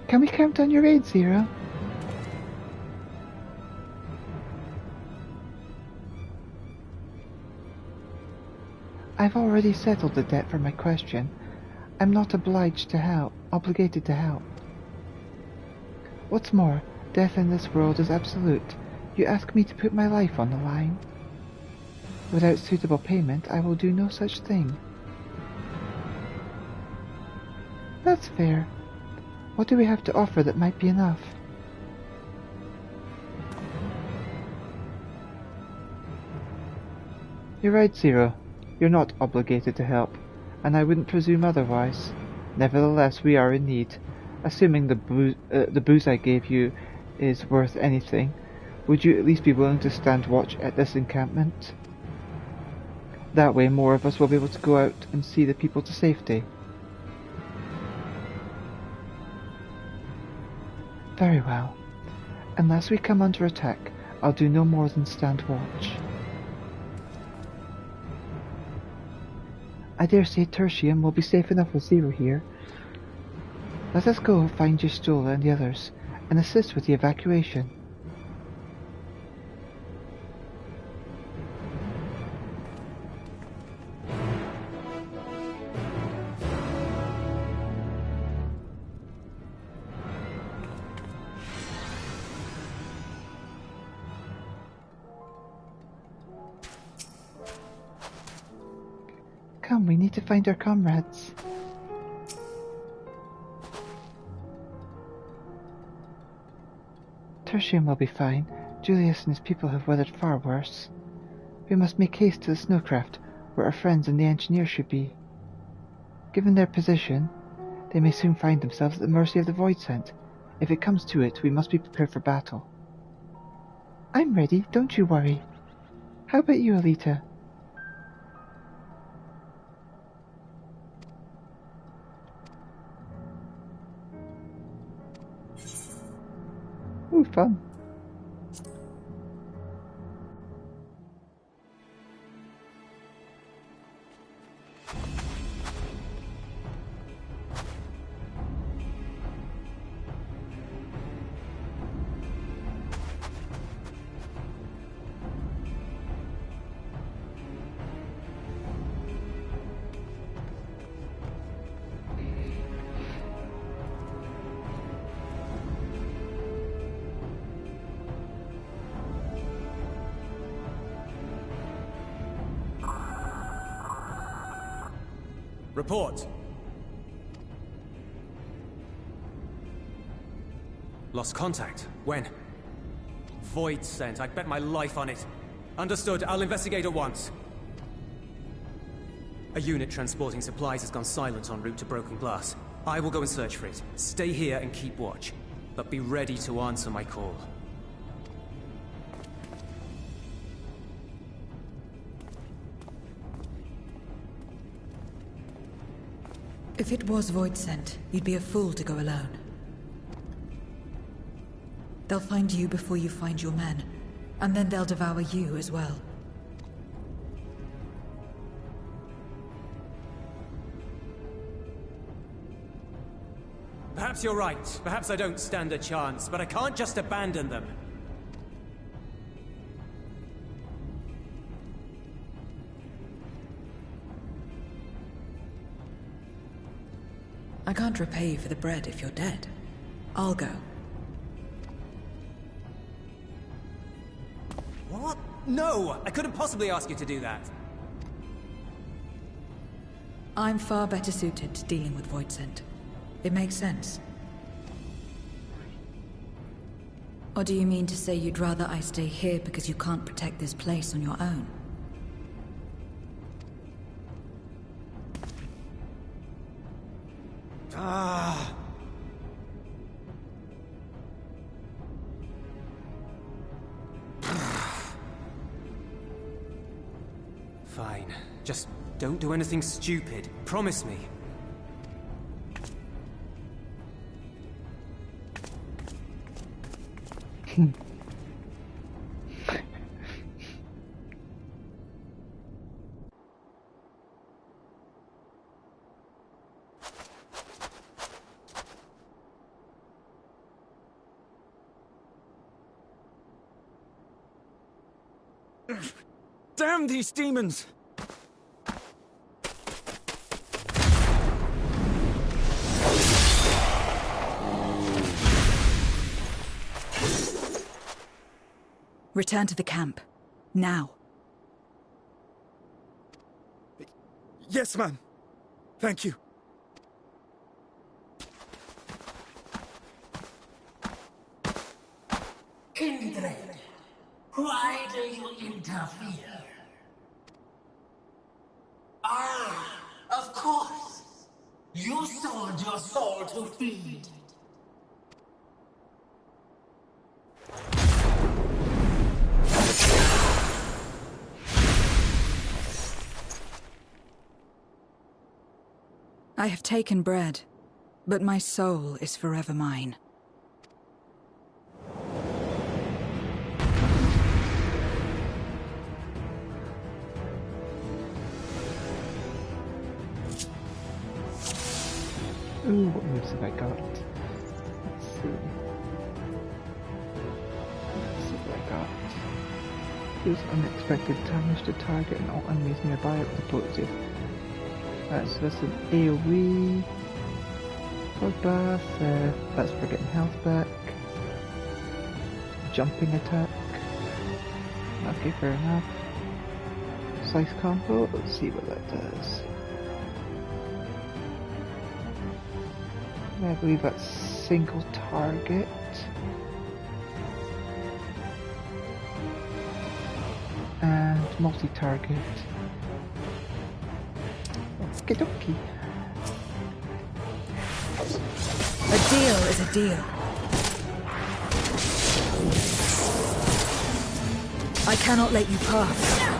Can we count on your aid, Zero? I've already settled the debt for my question. I'm not obligated to help. What's more, death in this world is absolute. You ask me to put my life on the line. Without suitable payment, I will do no such thing. That's fair. What do we have to offer that might be enough? You're right, Zero. You're not obligated to help, and I wouldn't presume otherwise. Nevertheless, we are in need. Assuming the booze I gave you is worth anything, would you at least be willing to stand watch at this encampment? That way more of us will be able to go out and see the people to safety. Very well. Unless we come under attack, I'll do no more than stand watch. I dare say Tertium will be safe enough with Zero here. Let us go find Gistola and the others, and assist with the evacuation. Come, we need to find our comrades. Tertium will be fine. Julius and his people have weathered far worse. We must make haste to the snowcraft, where our friends and the engineer should be. Given their position, they may soon find themselves at the mercy of the Void Scent. If it comes to it, we must be prepared for battle. I'm ready, don't you worry. How about you, Elita? Ooh, fun. Report. Lost contact. When? Void Scent. I'd bet my life on it. Understood. I'll investigate at once. A unit transporting supplies has gone silent en route to Broken Glass. I will go and search for it. Stay here and keep watch. But be ready to answer my call. If it was Void Scent, you'd be a fool to go alone. They'll find you before you find your men, and then they'll devour you as well. Perhaps you're right. Perhaps I don't stand a chance, but I can't just abandon them. I can't repay you for the bread if you're dead. I'll go. What? No! I couldn't possibly ask you to do that. I'm far better suited to dealing with Void Scent. It makes sense. Or do you mean to say you'd rather I stay here because you can't protect this place on your own? Ah. Fine. Just don't do anything stupid. Promise me. Damn these demons! Return to the camp. Now. Yes, ma'am. Thank you. Kindred, why do you interfere? Ah, of course. You sold your soul to feed. I have taken bread, but my soul is forever mine. Ooh, what moves have I got? Let's see. Let's see what I got. Use unexpected damage to target and all enemies nearby with explosive. So that's an AoE. Bloodbath, that's for getting health back. Jumping attack. Okay, fair enough. Slice combo, let's see what that does. I believe that's single target. And multi-target. Okie dokie. A deal is a deal. I cannot let you pass.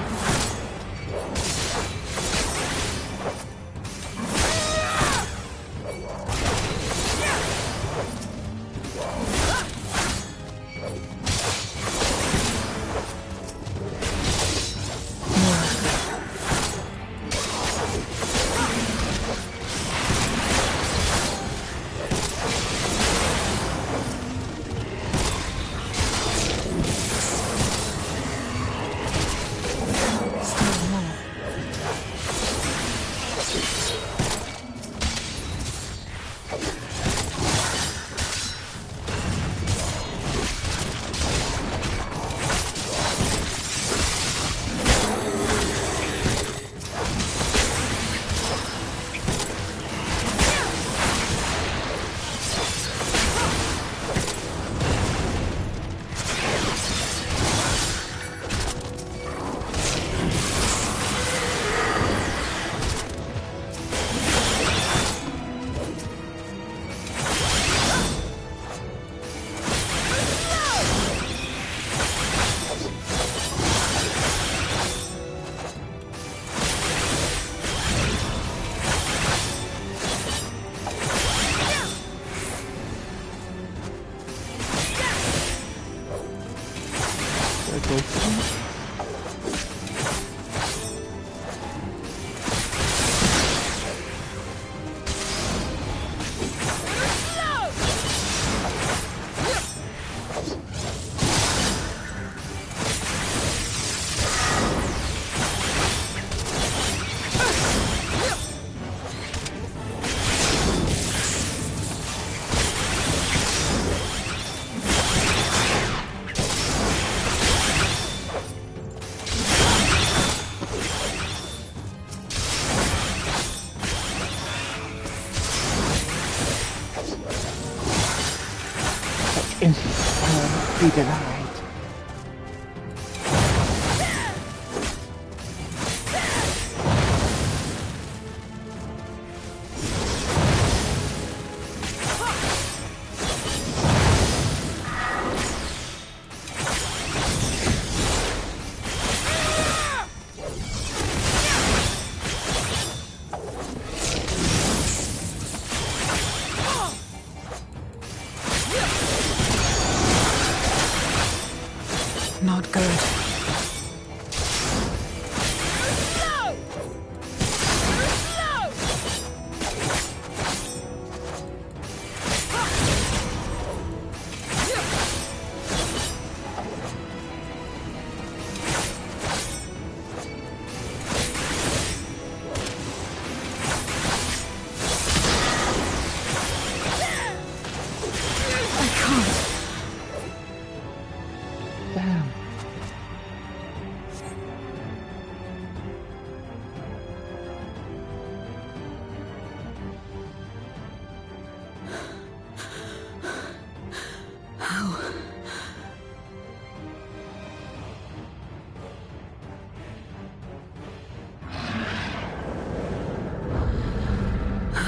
Be denied.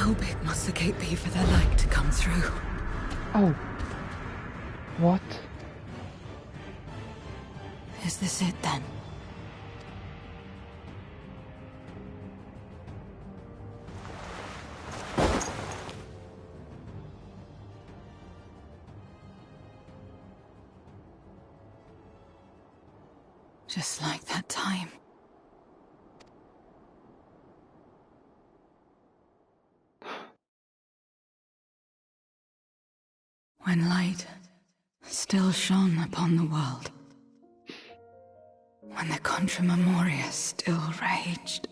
How big must the gate be for their light to come through? Oh. What? Is this it then? Just like that time. When light still shone upon the world. When the Contra Memoria still raged.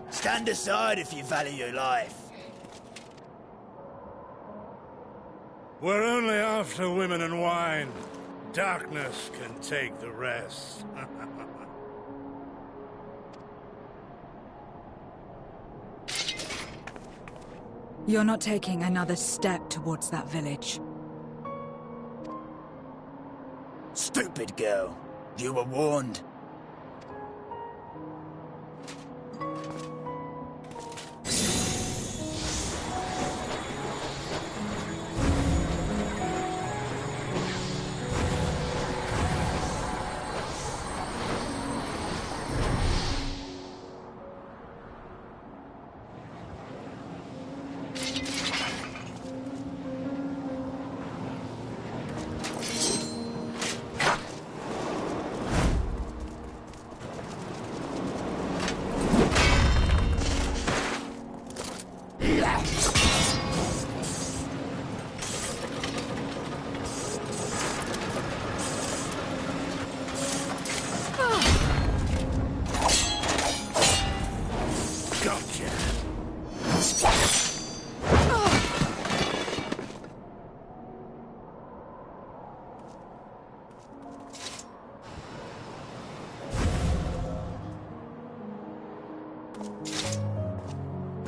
Stand aside if you value your life. We're only after women and wine. Darkness can take the rest. You're not taking another step towards that village. Stupid girl. You were warned.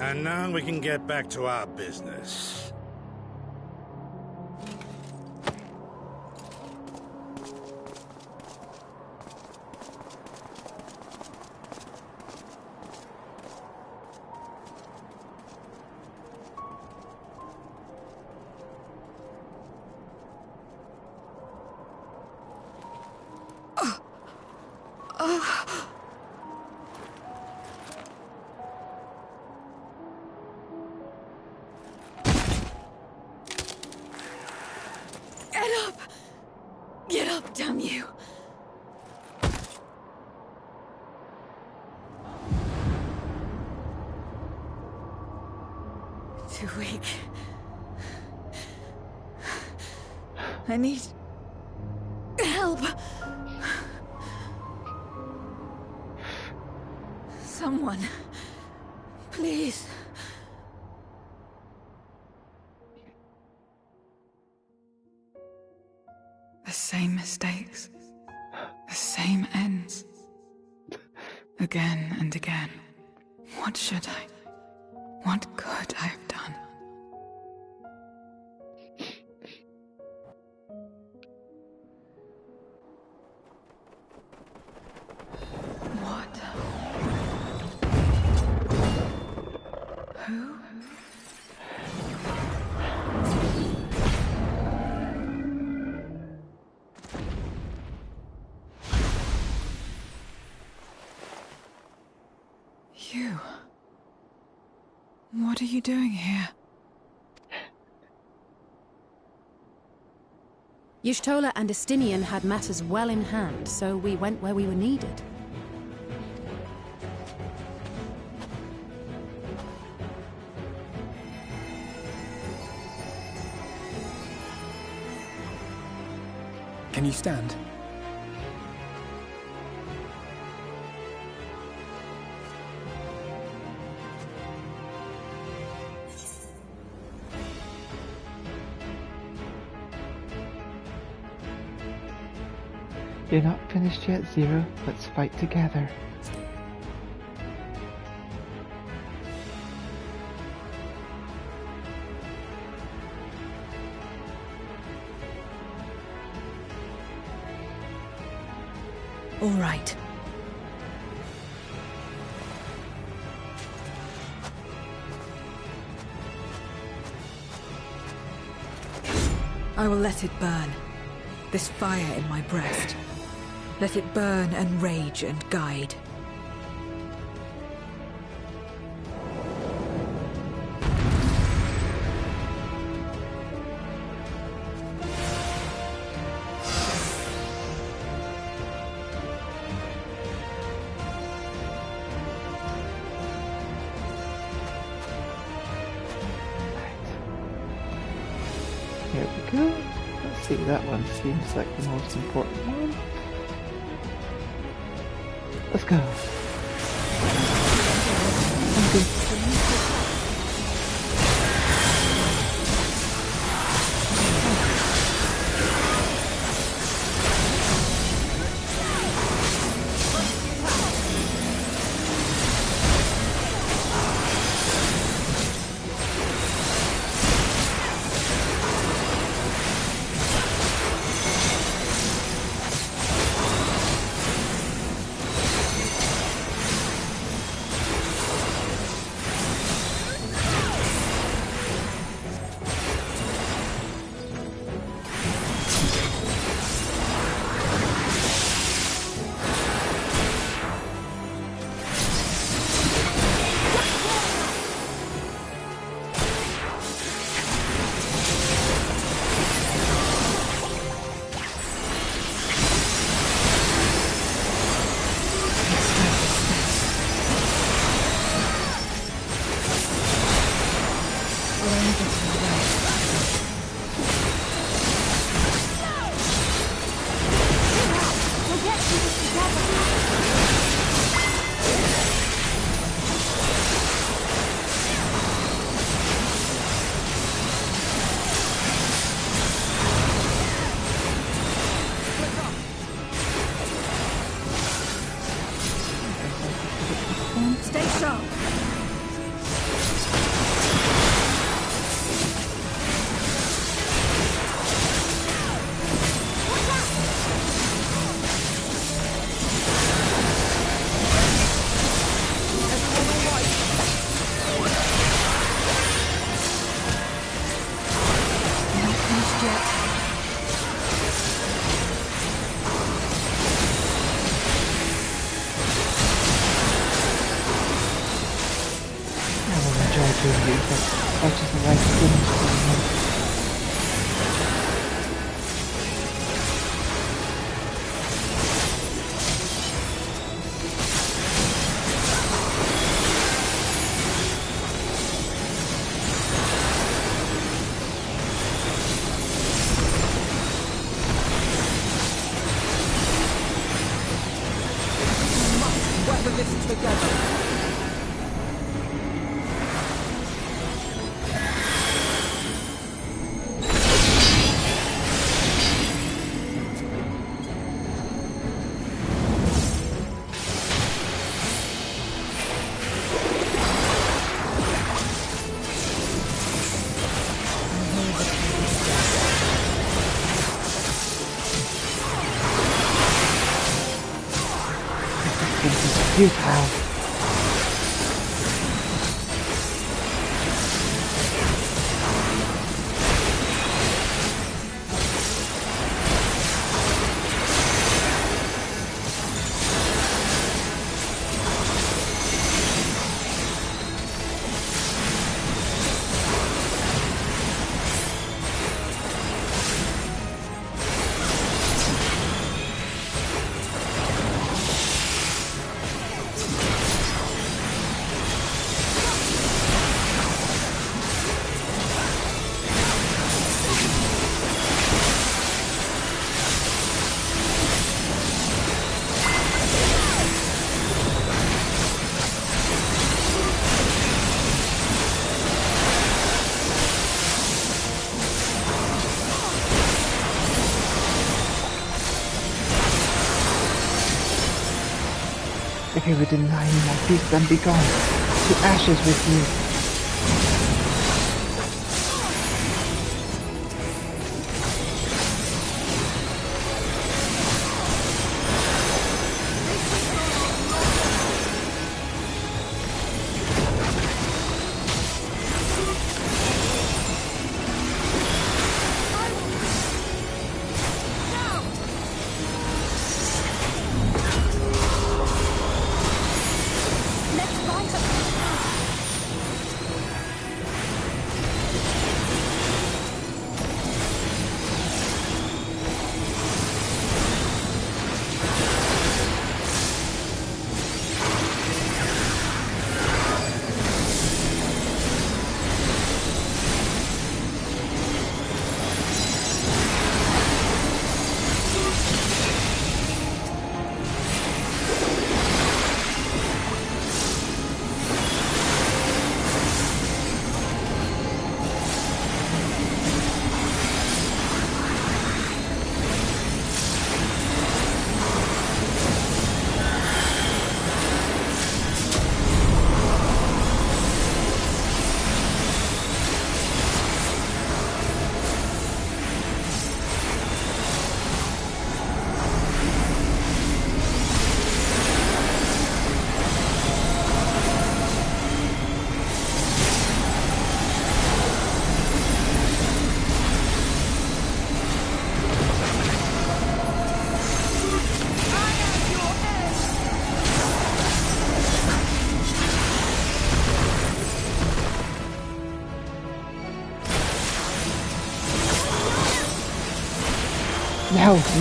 And now we can get back to our business. Get up, damn you! Too weak. I need help. Someone, please. The same mistakes, the same ends. Again and again. What should I? What could I have done? What? Who? You. What are you doing here? Y'shtola and Estinian had matters well in hand, so we went where we were needed. Can you stand? You're not finished yet, Zero. Let's fight together. All right. I will let it burn. This fire in my breast. Let it burn and rage and guide. Here we go. Let's see, that one seems like the most important one. Let's go. Stay sharp. What is the right thing to do? Weather this together. Futile. If you would deny me my peace, then be gone. To ashes with you.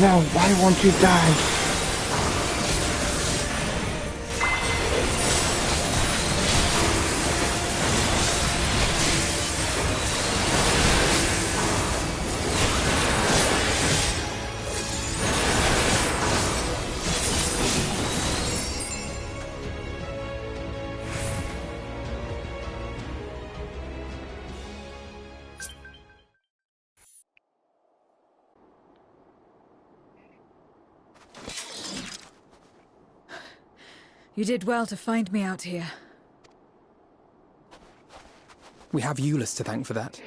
No, why won't you die? You did well to find me out here. We have Eulus to thank for that.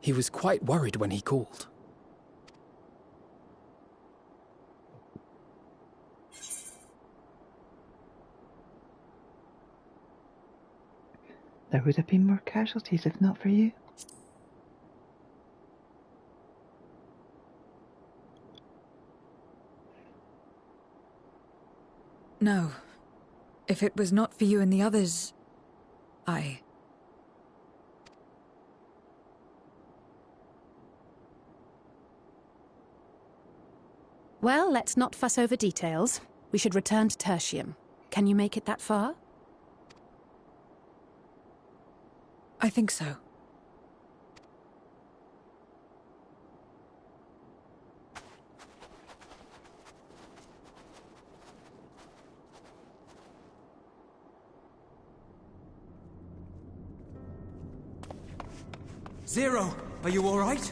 He was quite worried when he called. There would have been more casualties if not for you. No. If it was not for you and the others, Well, let's not fuss over details. We should return to Tertium. Can you make it that far? I think so. Zero, are you all right?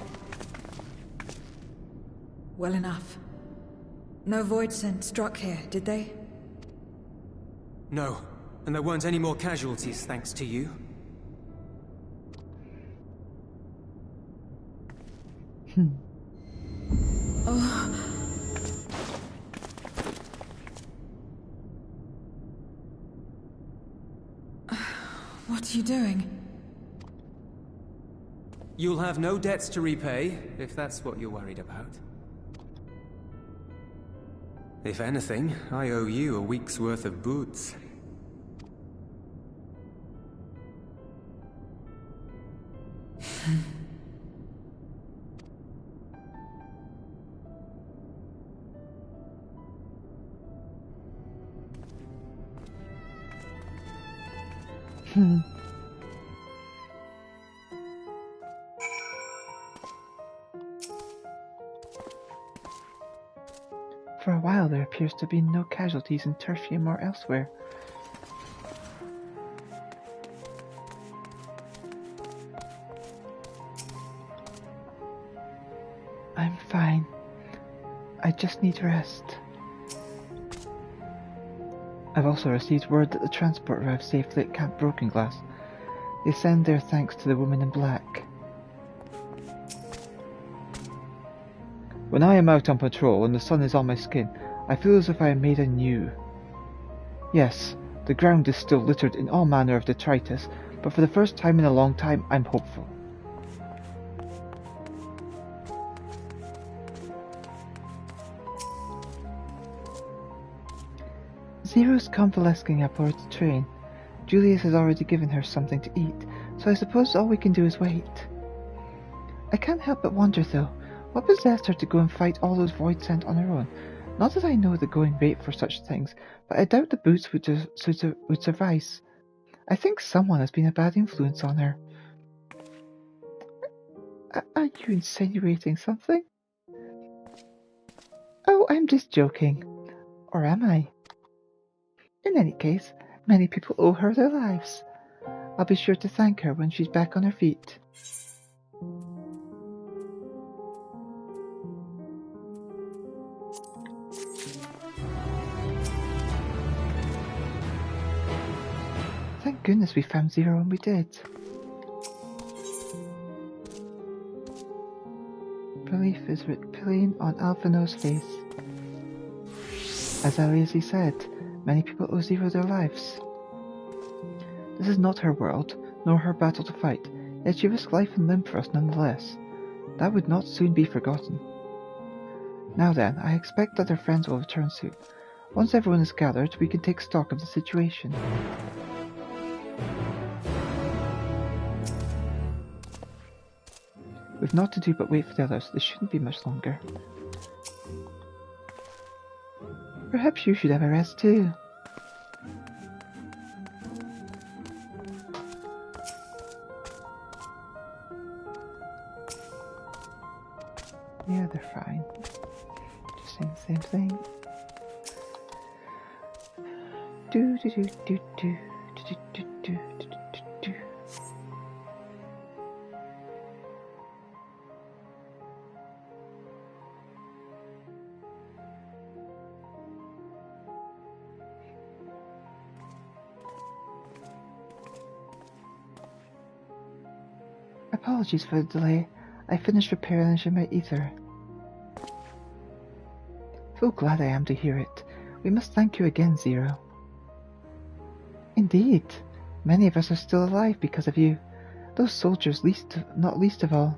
Well enough. No void scent struck here, did they? No, and there weren't any more casualties thanks to you. Oh. What are you doing? You'll have no debts to repay, if that's what you're worried about. If anything, I owe you a week's worth of boots. For a while there appears to be no casualties in Tertium or elsewhere. I'm fine. I just need rest. I've also received word that the transport arrived safely at Camp Broken Glass. They send their thanks to the woman in black. When I am out on patrol and the sun is on my skin, I feel as if I am made anew. Yes, the ground is still littered in all manner of detritus, but for the first time in a long time, I'm hopeful. Zero's convalescing aboard the train. Julius has already given her something to eat, so I suppose all we can do is wait. I can't help but wonder, though, what possessed her to go and fight all those void sent on her own? Not that I know the going rate for such things, but I doubt the boots would suffice. I think someone has been a bad influence on her. Are you insinuating something? Oh, I'm just joking. Or am I? In any case, many people owe her their lives. I'll be sure to thank her when she's back on her feet. Thank goodness we found Zero when we did. Relief is writ plain on Alphino's face. As Aliasi said, many people owe Zero their lives. This is not her world, nor her battle to fight, yet she risked life and limb for us nonetheless. That would not soon be forgotten. Now then, I expect that her friends will return soon. Once everyone is gathered, we can take stock of the situation. We've naught to do but wait for the others. This shouldn't be much longer. Perhaps you should have a rest too. Yeah, they're fine. Just saying the same thing. Do do do do do do do do do do do. Apologies for the delay. I finished repairing my ether. So glad I am to hear it. We must thank you again, Zero. Indeed. Many of us are still alive because of you. Those soldiers not least of all.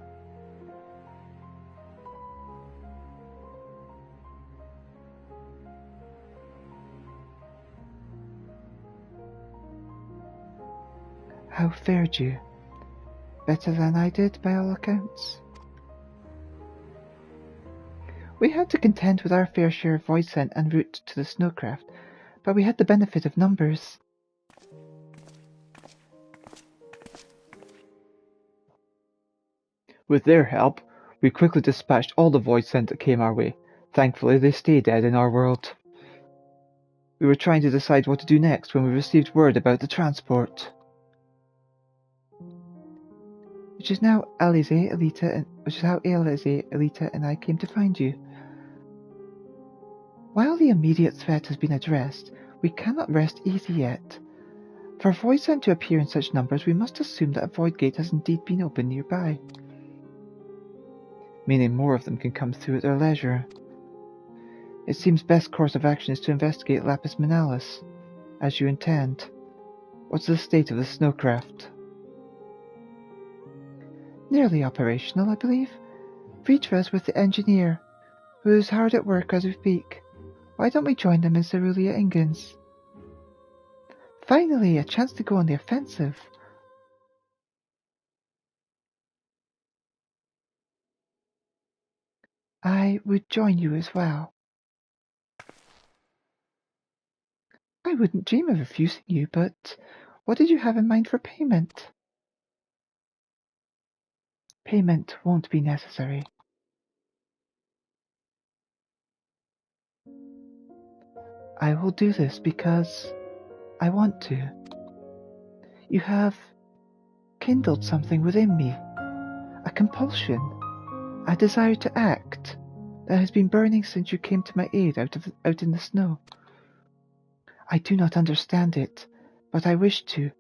How fared you? Better than I did, by all accounts. We had to contend with our fair share of void scent en route to the snowcraft, but we had the benefit of numbers. With their help, we quickly dispatched all the void scent that came our way. Thankfully, they stay dead in our world. We were trying to decide what to do next when we received word about the transport. Which is how Elita, Elita, and I came to find you. While the immediate threat has been addressed, we cannot rest easy yet. For void scent to appear in such numbers, we must assume that a void gate has indeed been opened nearby. Meaning more of them can come through at their leisure. It seems best course of action is to investigate Lapis Minalis, as you intend. What's the state of the snowcraft? Nearly operational, I believe. Vitra's with the engineer, who is hard at work as we speak. Why don't we join them in Cerulean Ingens? Finally, a chance to go on the offensive. I would join you as well. I wouldn't dream of refusing you, but what did you have in mind for payment? Payment won't be necessary. I will do this because I want to. You have kindled something within me, a compulsion, a desire to act that has been burning since you came to my aid out in the snow. I do not understand it, but I wish to,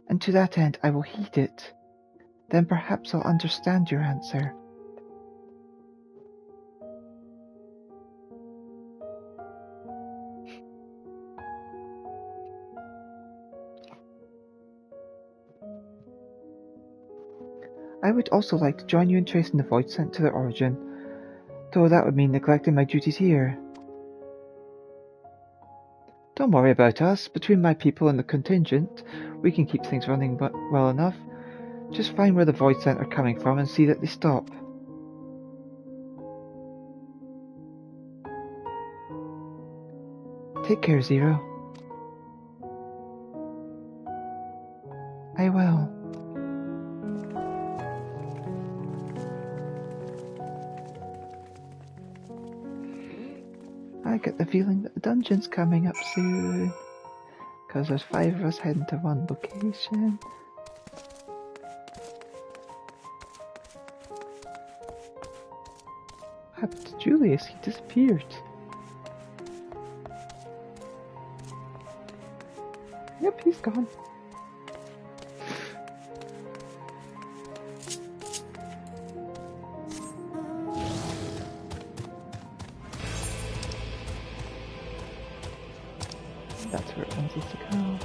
and to that end I will heed it. Then perhaps I'll understand your answer. I would also like to join you in tracing the void sent to their origin, though that would mean neglecting my duties here. Don't worry about us. Between my people and the contingent, we can keep things running well enough. Just find where the void scent are coming from and see that they stop. Take care, Zero. I will. I get the feeling that the dungeon's coming up soon. Because there's 5 of us heading to one location. What happened to Julius? He disappeared. Yep, he's gone. That's where it wants us to go.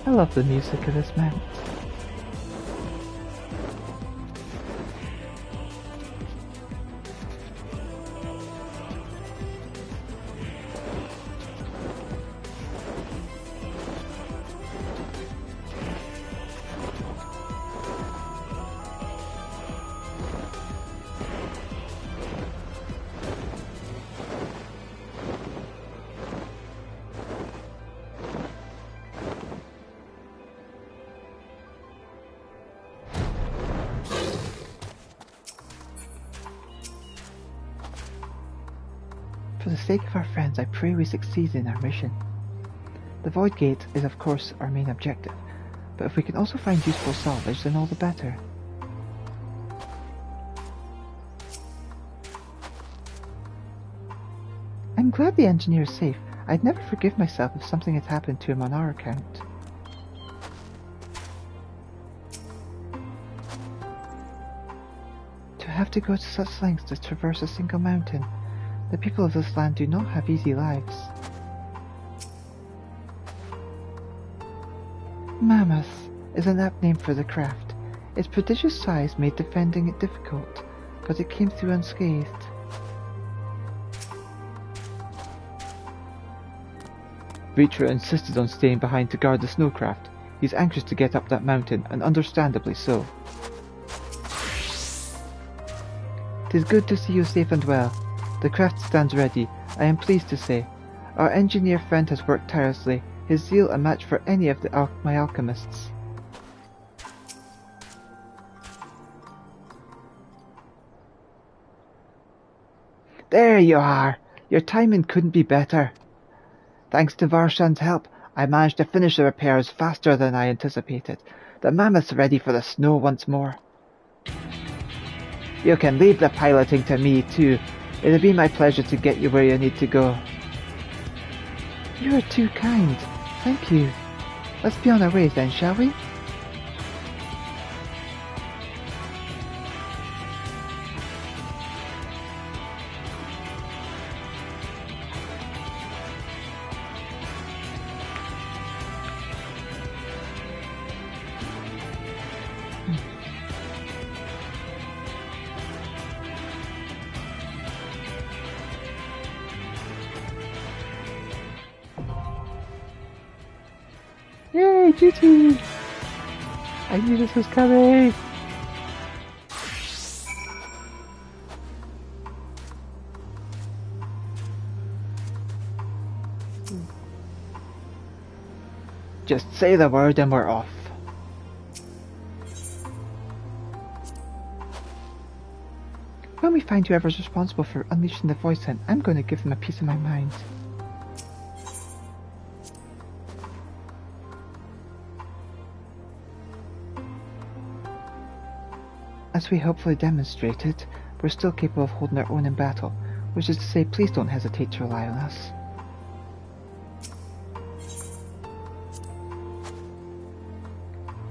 I love the music of this map. For the sake of our friends, I pray we succeed in our mission. The Void Gate is of course our main objective, but if we can also find useful salvage, then all the better. I'm glad the engineer is safe. I'd never forgive myself if something had happened to him on our account. To have to go to such lengths to traverse a single mountain. The people of this land do not have easy lives. Mammoth is an apt name for the craft. Its prodigious size made defending it difficult, but it came through unscathed. Vitra insisted on staying behind to guard the snowcraft. He's anxious to get up that mountain, and understandably so. 'Tis good to see you safe and well. The craft stands ready, I am pleased to say. Our engineer friend has worked tirelessly, his zeal a match for any of my alchemists. There you are! Your timing couldn't be better. Thanks to Varshan's help, I managed to finish the repairs faster than I anticipated. The mammoth's ready for the snow once more. You can leave the piloting to me too. It'll be my pleasure to get you where you need to go. You are too kind. Thank you. Let's be on our way then, shall we? Yay, GG! I knew this was coming! Just say the word and we're off. When we find whoever's responsible for unleashing the void scent, I'm going to give them a piece of my mind. As we hopefully demonstrated, we're still capable of holding our own in battle, which is to say, please don't hesitate to rely on us.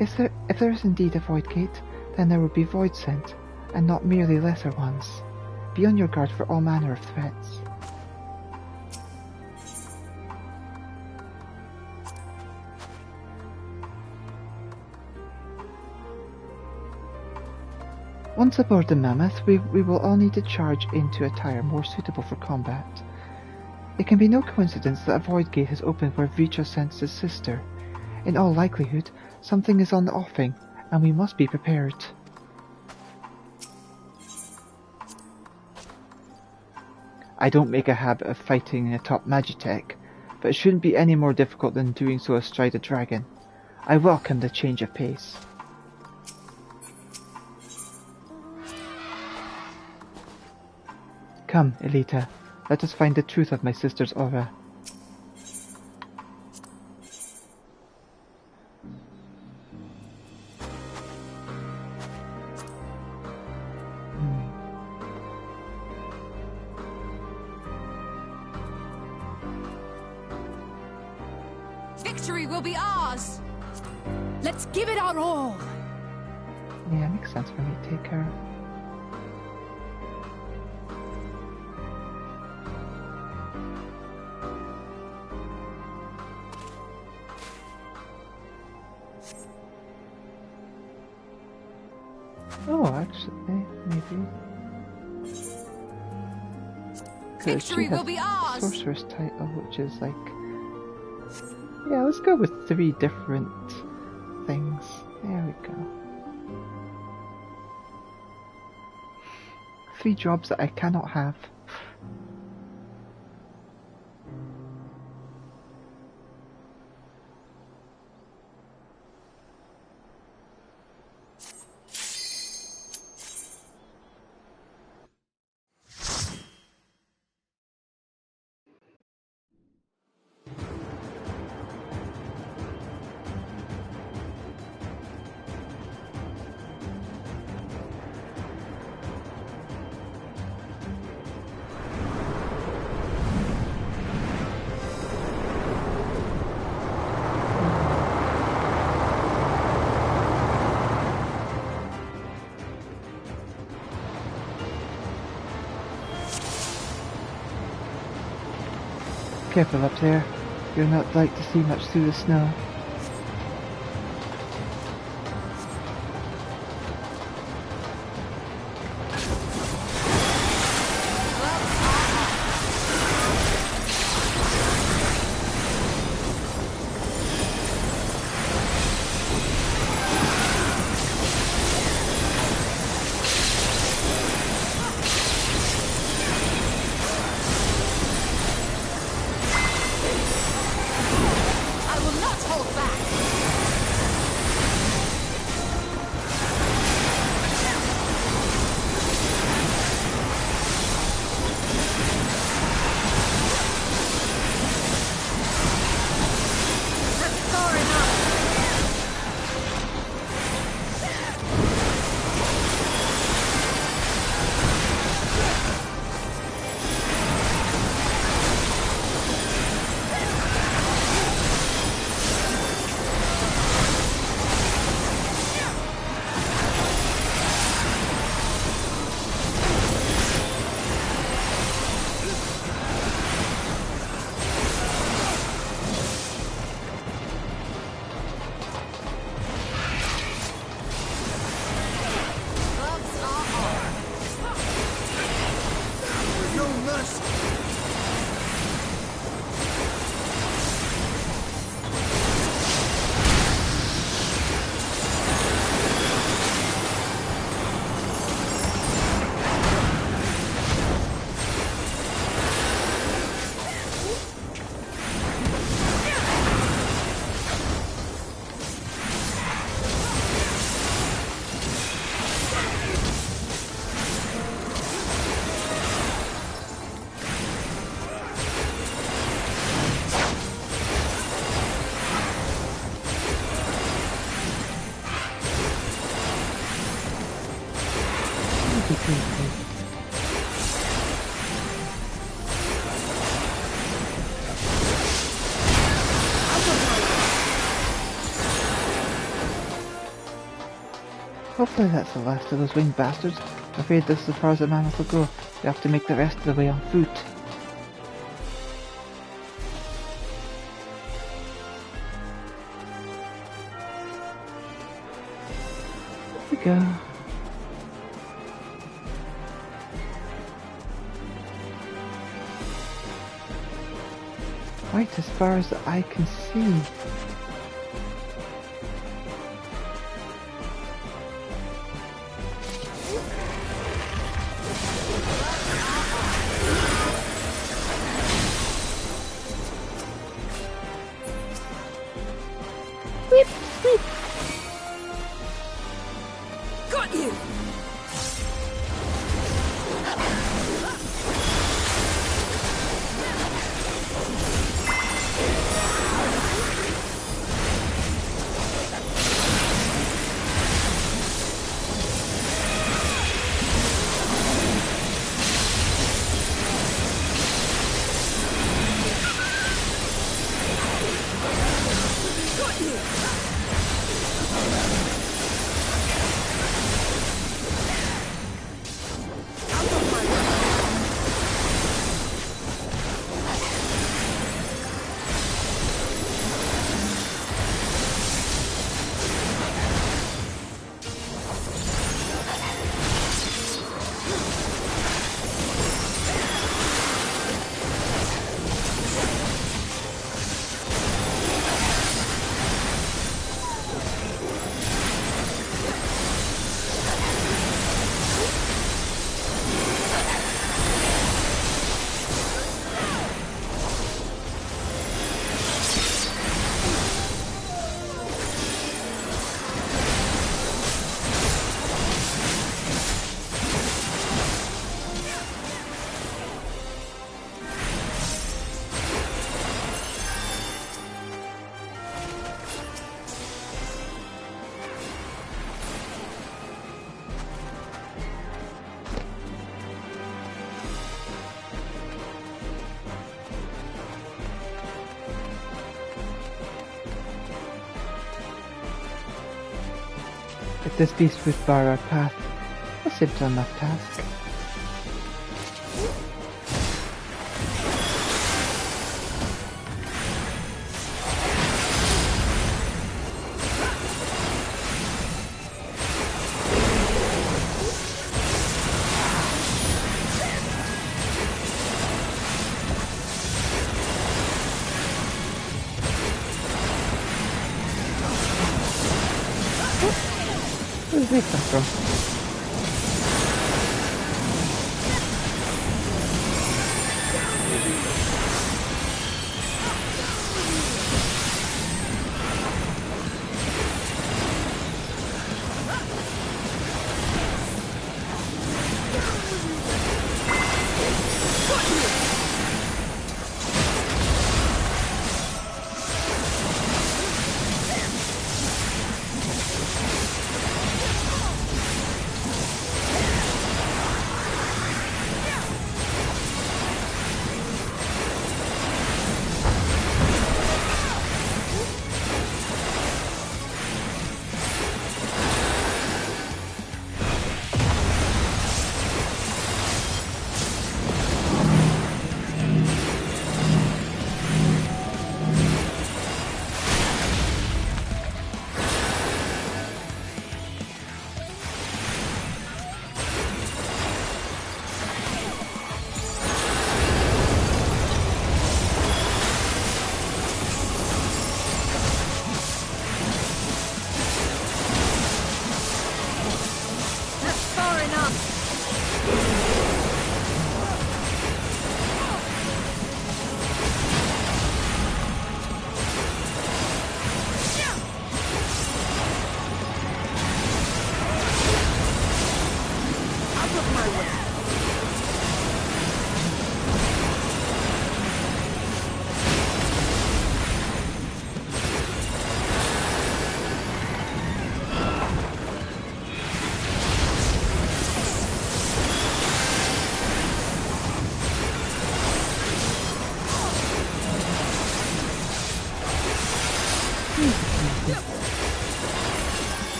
If there is indeed a void gate, then there will be void scent, and not merely lesser ones. Be on your guard for all manner of threats. Once aboard the Mammoth, we will all need to charge into attire more suitable for combat. It can be no coincidence that a void gate has opened where Vicha sends his sister. In all likelihood, something is on the offing, and we must be prepared. I don't make a habit of fighting in atop Magitech, but it shouldn't be any more difficult than doing so astride a dragon. I welcome the change of pace. Come, Elita, let us find the truth of my sister's aura. Victory will be ours! Let's give it our all! Yeah, it makes sense for me to take her. Oh, actually, maybe. Victory will be ours! Sorceress title, which is like... Yeah, let's go with 3 different things. There we go. 3 jobs that I cannot have. Careful up there. You're not like to see much through the snow. I will not hold repeatedly. Hopefully that's the last of those winged bastards. I'm afraid this is as far as the mammoth will go. We have to make the rest of the way on foot. Here we go. Right as far as the eye can see. Whip, whip. Got you! If this beast would bar our path, a simple enough task. Where did they come from?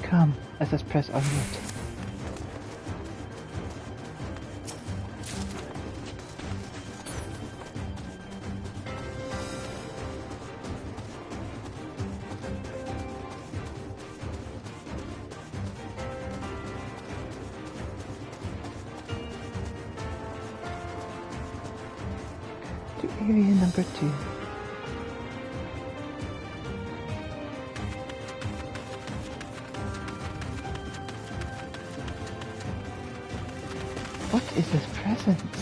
Come, let us press onward. To area number 2. What is this presence?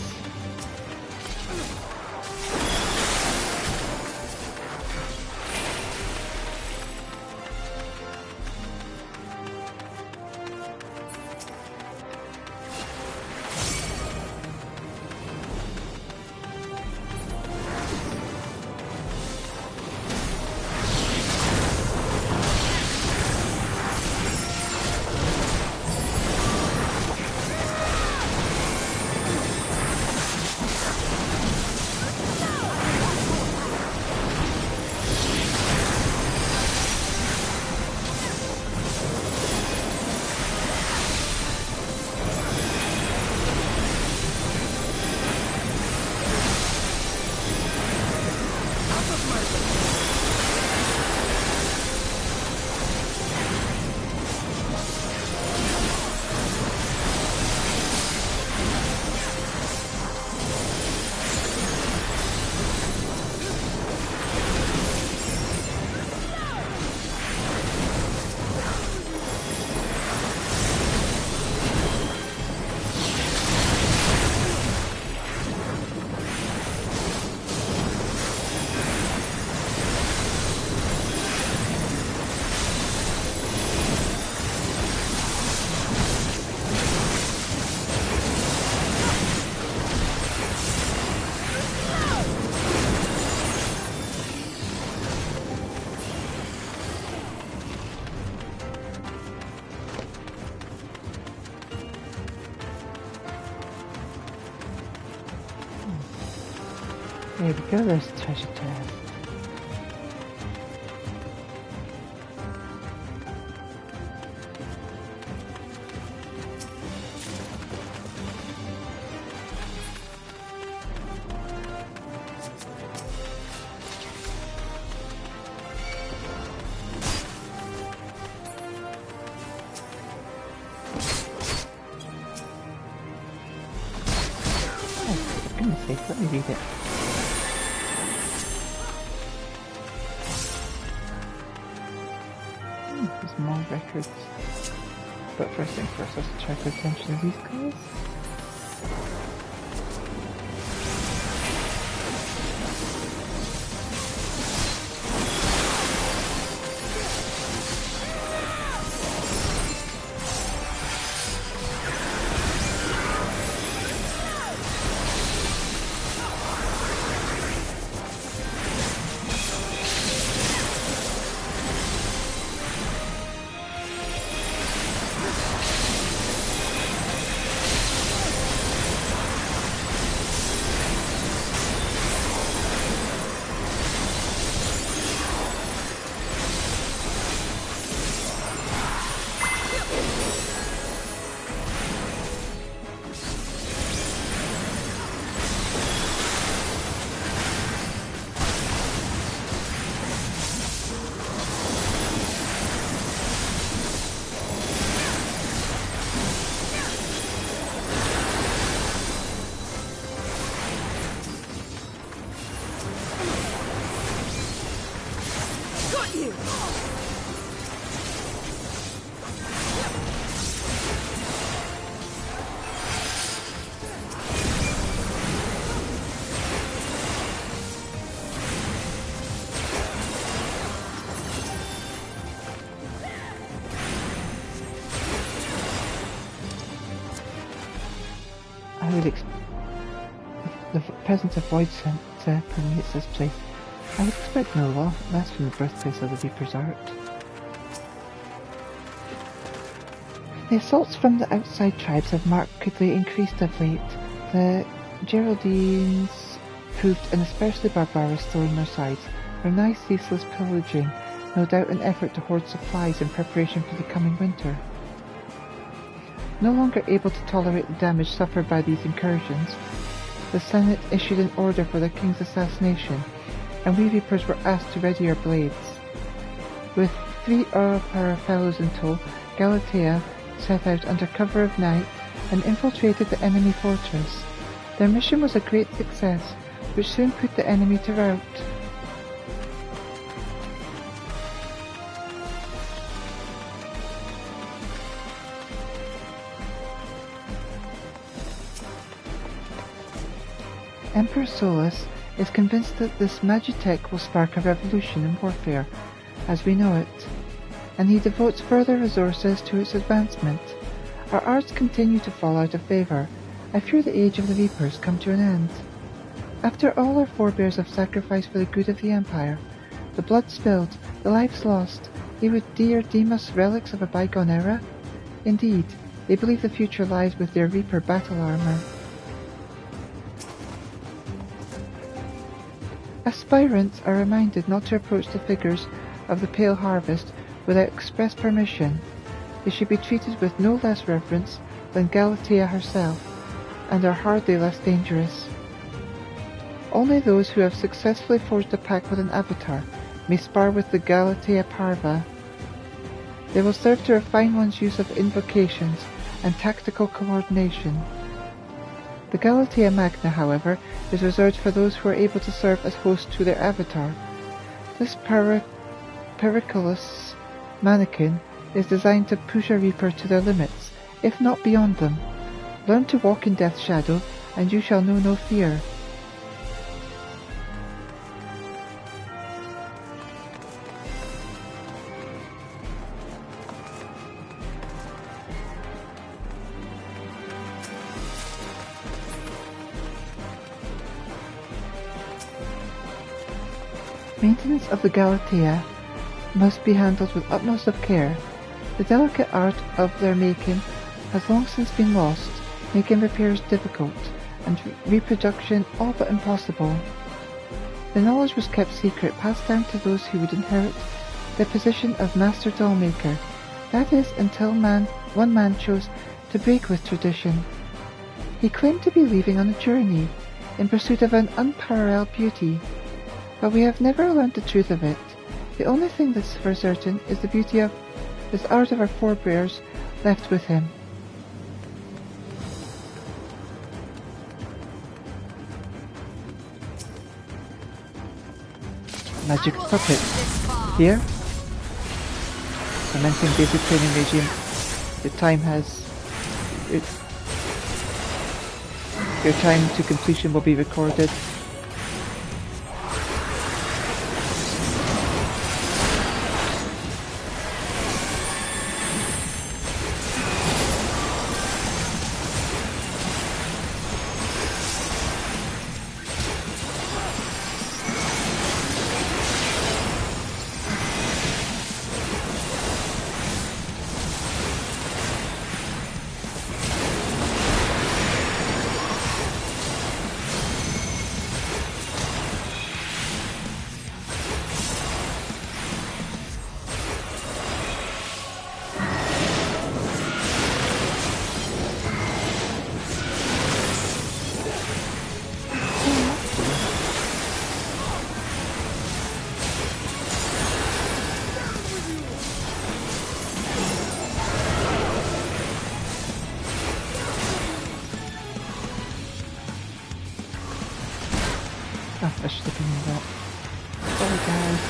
There we go, there's the treasure chest. Oh, for goodness sake, let me read it. There's more records. But first things first, let's attract the attention of these guys. the presence of void scent permeates this place. I would expect no less from the birthplace of the Reaper's art. The assaults from the outside tribes have markedly increased of late. The Geraldines proved an especially barbarous thorn in their sides, their nigh ceaseless pillaging, no doubt an effort to hoard supplies in preparation for the coming winter. No longer able to tolerate the damage suffered by these incursions, the Senate issued an order for the king's assassination, and we Reapers were asked to ready our blades. With 3 of our fellows in tow, Galatea set out under cover of night and infiltrated the enemy fortress. Their mission was a great success, which soon put the enemy to rout. Emperor Solus is convinced that this magitech will spark a revolution in warfare, as we know it, and he devotes further resources to its advancement. Our arts continue to fall out of favour. I fear the age of the Reapers come to an end. After all our forebears have sacrificed for the good of the Empire, the blood spilled, the lives lost, they would dare deem us relics of a bygone era? Indeed, they believe the future lies with their Reaper battle armour. Aspirants are reminded not to approach the figures of the Pale Harvest without express permission. They should be treated with no less reverence than Galatea herself, and are hardly less dangerous. Only those who have successfully forged a pact with an avatar may spar with the Galatea Parva. They will serve to refine one's use of invocations and tactical coordination. The Galatea Magna, however, is reserved for those who are able to serve as hosts to their avatar. This periculous mannequin is designed to push a Reaper to their limits, if not beyond them. Learn to walk in Death's shadow, and you shall know no fear. Maintenance of the Galatea must be handled with utmost of care. The delicate art of their making has long since been lost, making repairs difficult, and reproduction all but impossible. The knowledge was kept secret, passed down to those who would inherit the position of Master Dollmaker, that is, until one man chose to break with tradition. He claimed to be leaving on a journey, in pursuit of an unparalleled beauty, but we have never learned the truth of it. The only thing that's for certain is the beauty of this art of our forebears left with him. Magic puppet. Here, commencing basic training regime. Your time to completion will be recorded. I should have been in that. Sorry guys.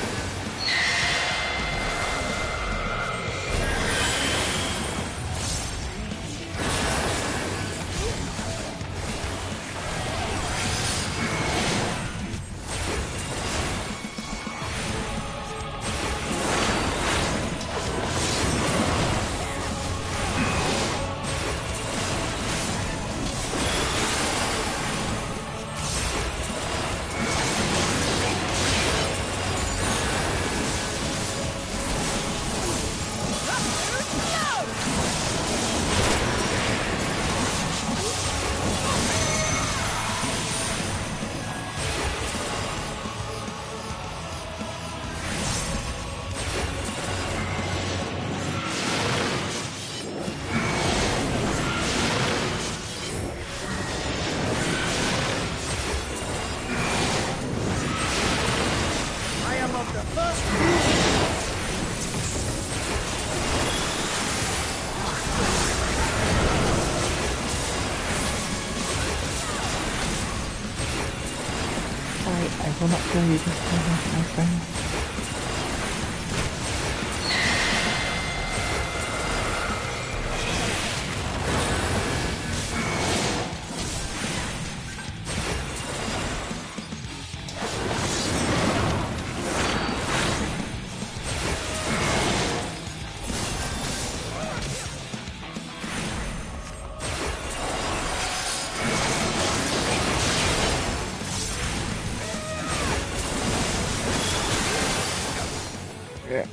will not kill you this time, my friend.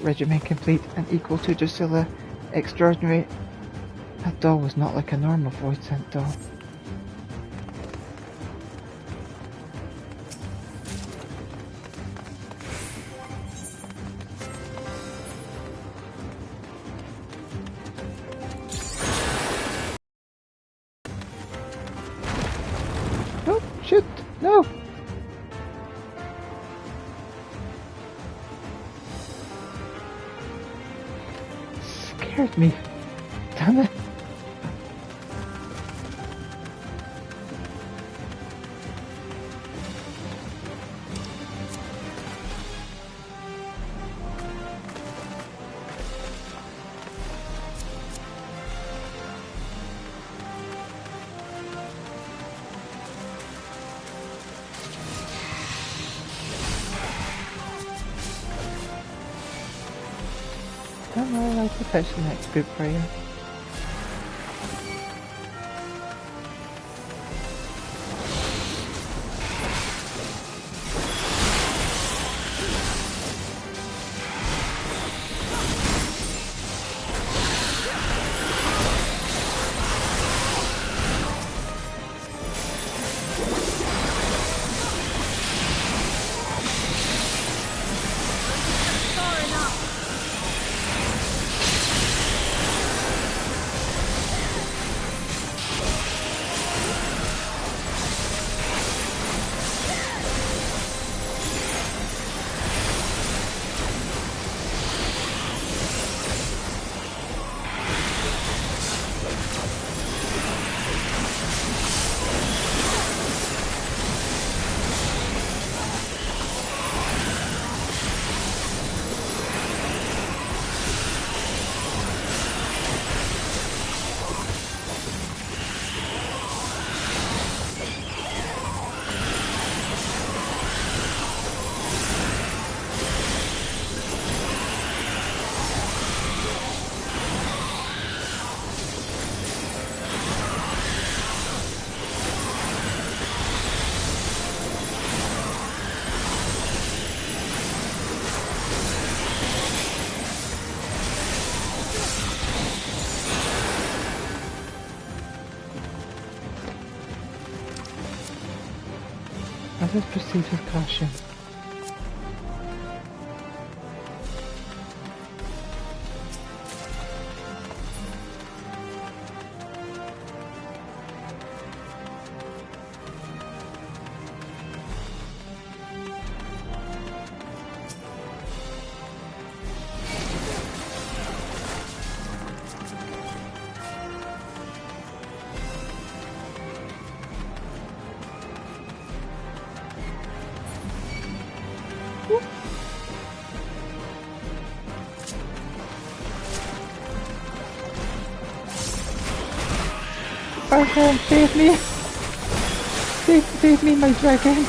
Regiment complete and equal to Drusilla. Extraordinary. That doll was not like a normal void sent doll. No, shoot! No! Scared me. Damn it. Don't know, I'll fetch the next group for you. Let us proceed with caution. Dragon, save me! Save me, my dragon!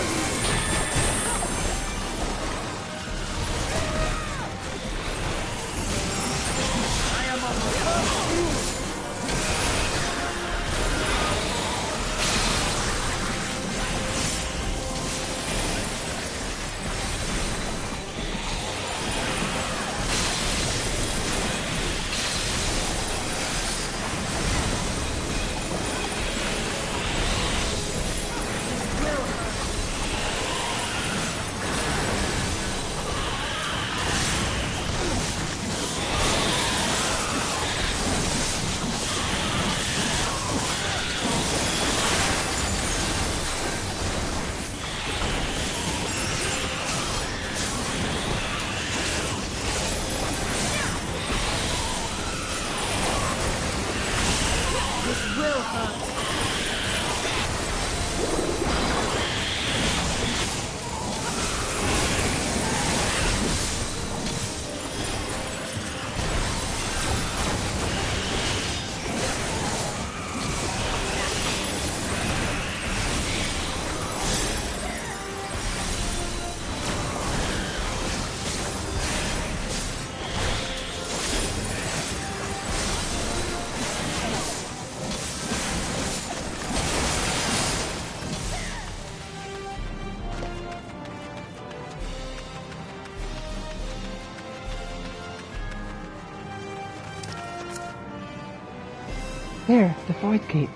There, the Void Gate.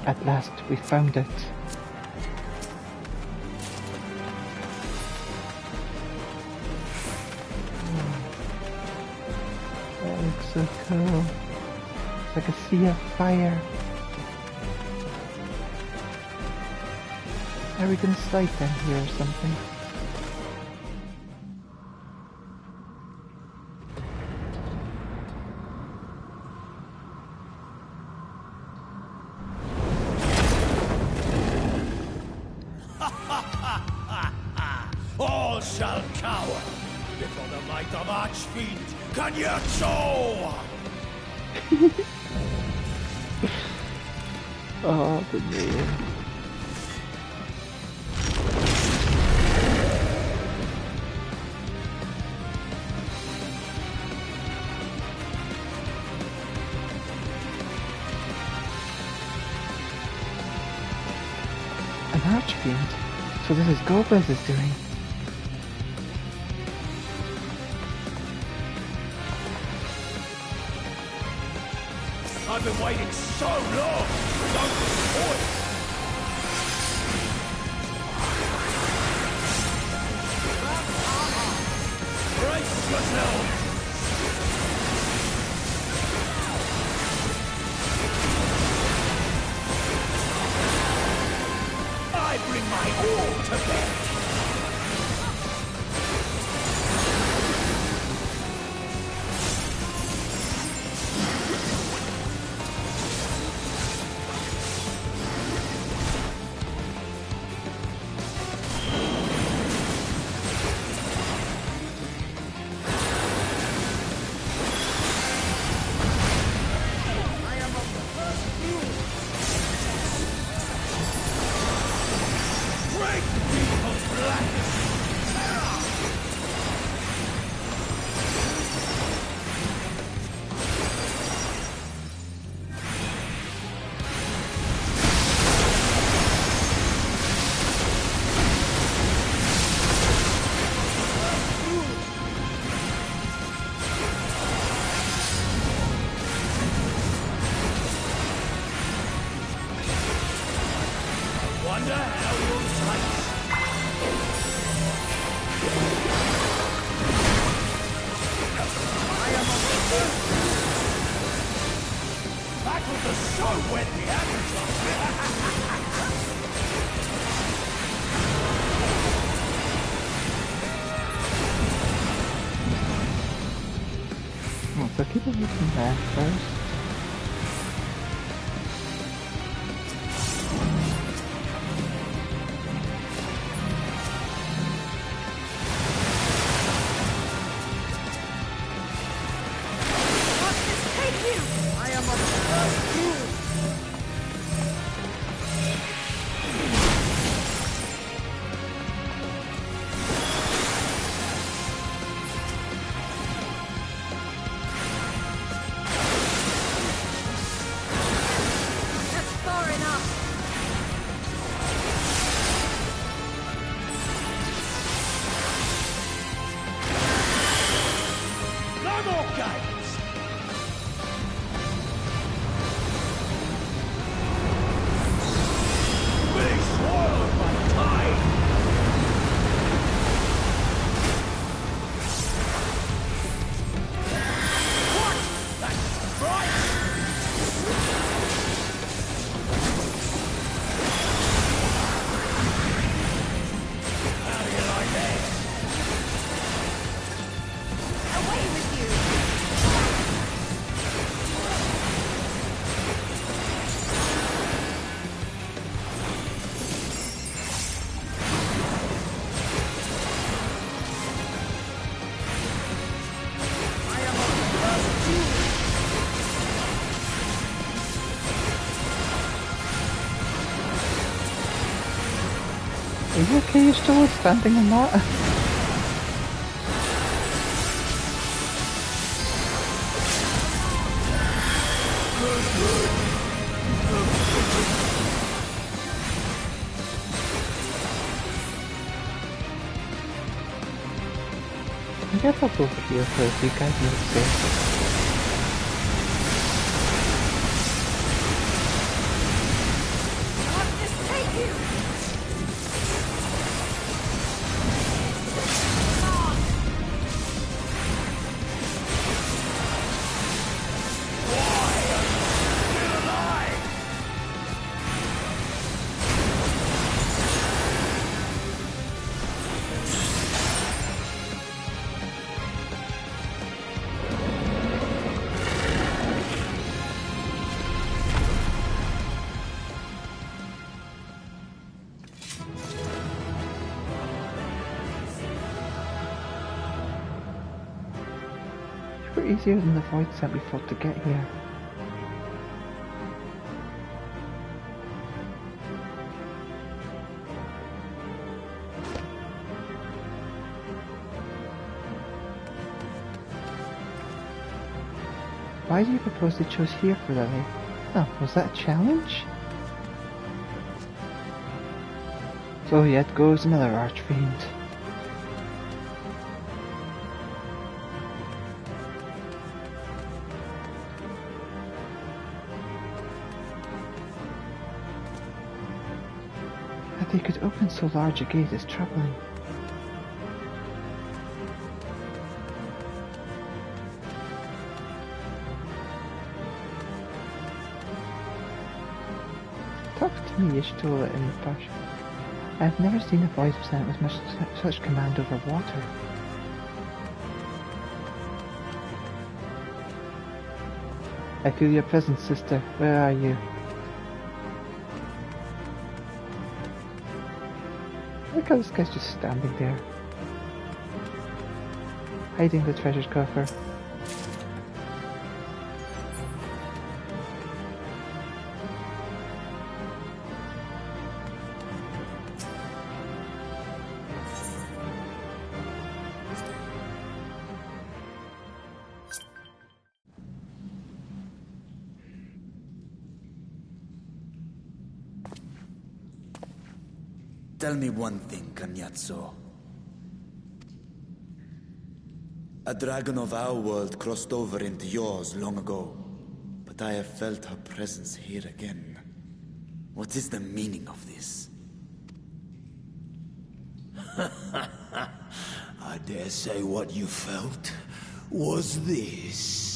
At last, we found it. That looks so cool. It's like a sea of fire. Are we gonna slide down here or something? All shall cower before the might of Archfiend Kanyacho! Oh, the name. An Archfiend? So this is Gomez is doing. I've been waiting so long for Duncan's voice! Brace yourself! I bring my all to bear! So keep it looking back first. Are you okay? You're still standing on that? I guess I'll go over here first. You guys need to say. were easier than the void scent we fought to get here. Why do you propose they chose here for Lily? Oh, was that a challenge? So yet goes another archfiend. That they could open so large a gate is troubling. Talk to me, Ishtola in the bush. I have never seen a voice present with such command over water. I feel your presence, sister. Where are you? Look how this guy's just standing there. Hiding the treasure coffer. Tell me one thing, Cagnazzo. A dragon of our world crossed over into yours long ago, but I have felt her presence here again. What is the meaning of this? I dare say what you felt was this.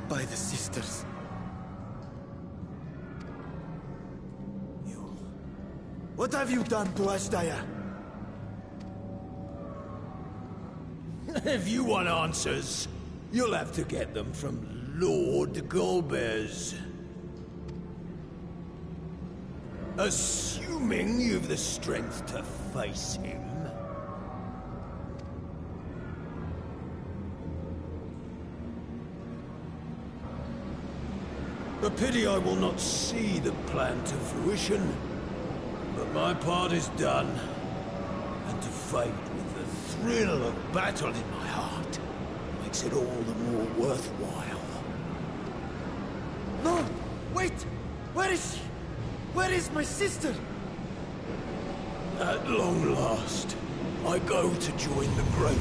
By the sisters. You... What have you done to Ashdaya? If you want answers, you'll have to get them from Lord Golbez. Assuming you've the strength to face him. A pity I will not see the plan to fruition, but my part is done, and to fight with the thrill of battle in my heart makes it all the more worthwhile. No! Wait! Where is she? Where is my sister? At long last, I go to join the great.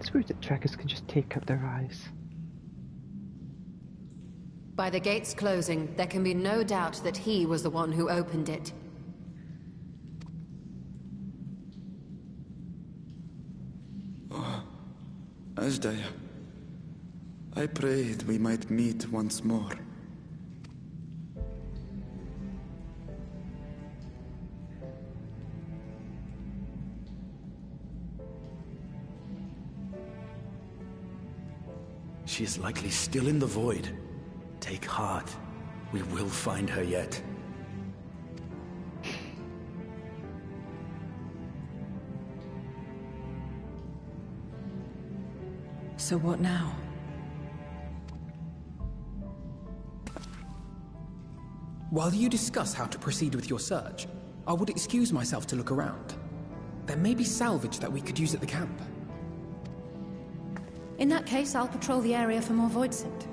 It's weird that trackers can just take out their eyes. By the gates closing, there can be no doubt that he was the one who opened it. Oh, Ashdaya. I prayed we might meet once more. She is likely still in the void. Take heart. We will find her yet. So what now? While you discuss how to proceed with your search, I would excuse myself to look around. There may be salvage that we could use at the camp. In that case, I'll patrol the area for more void scent.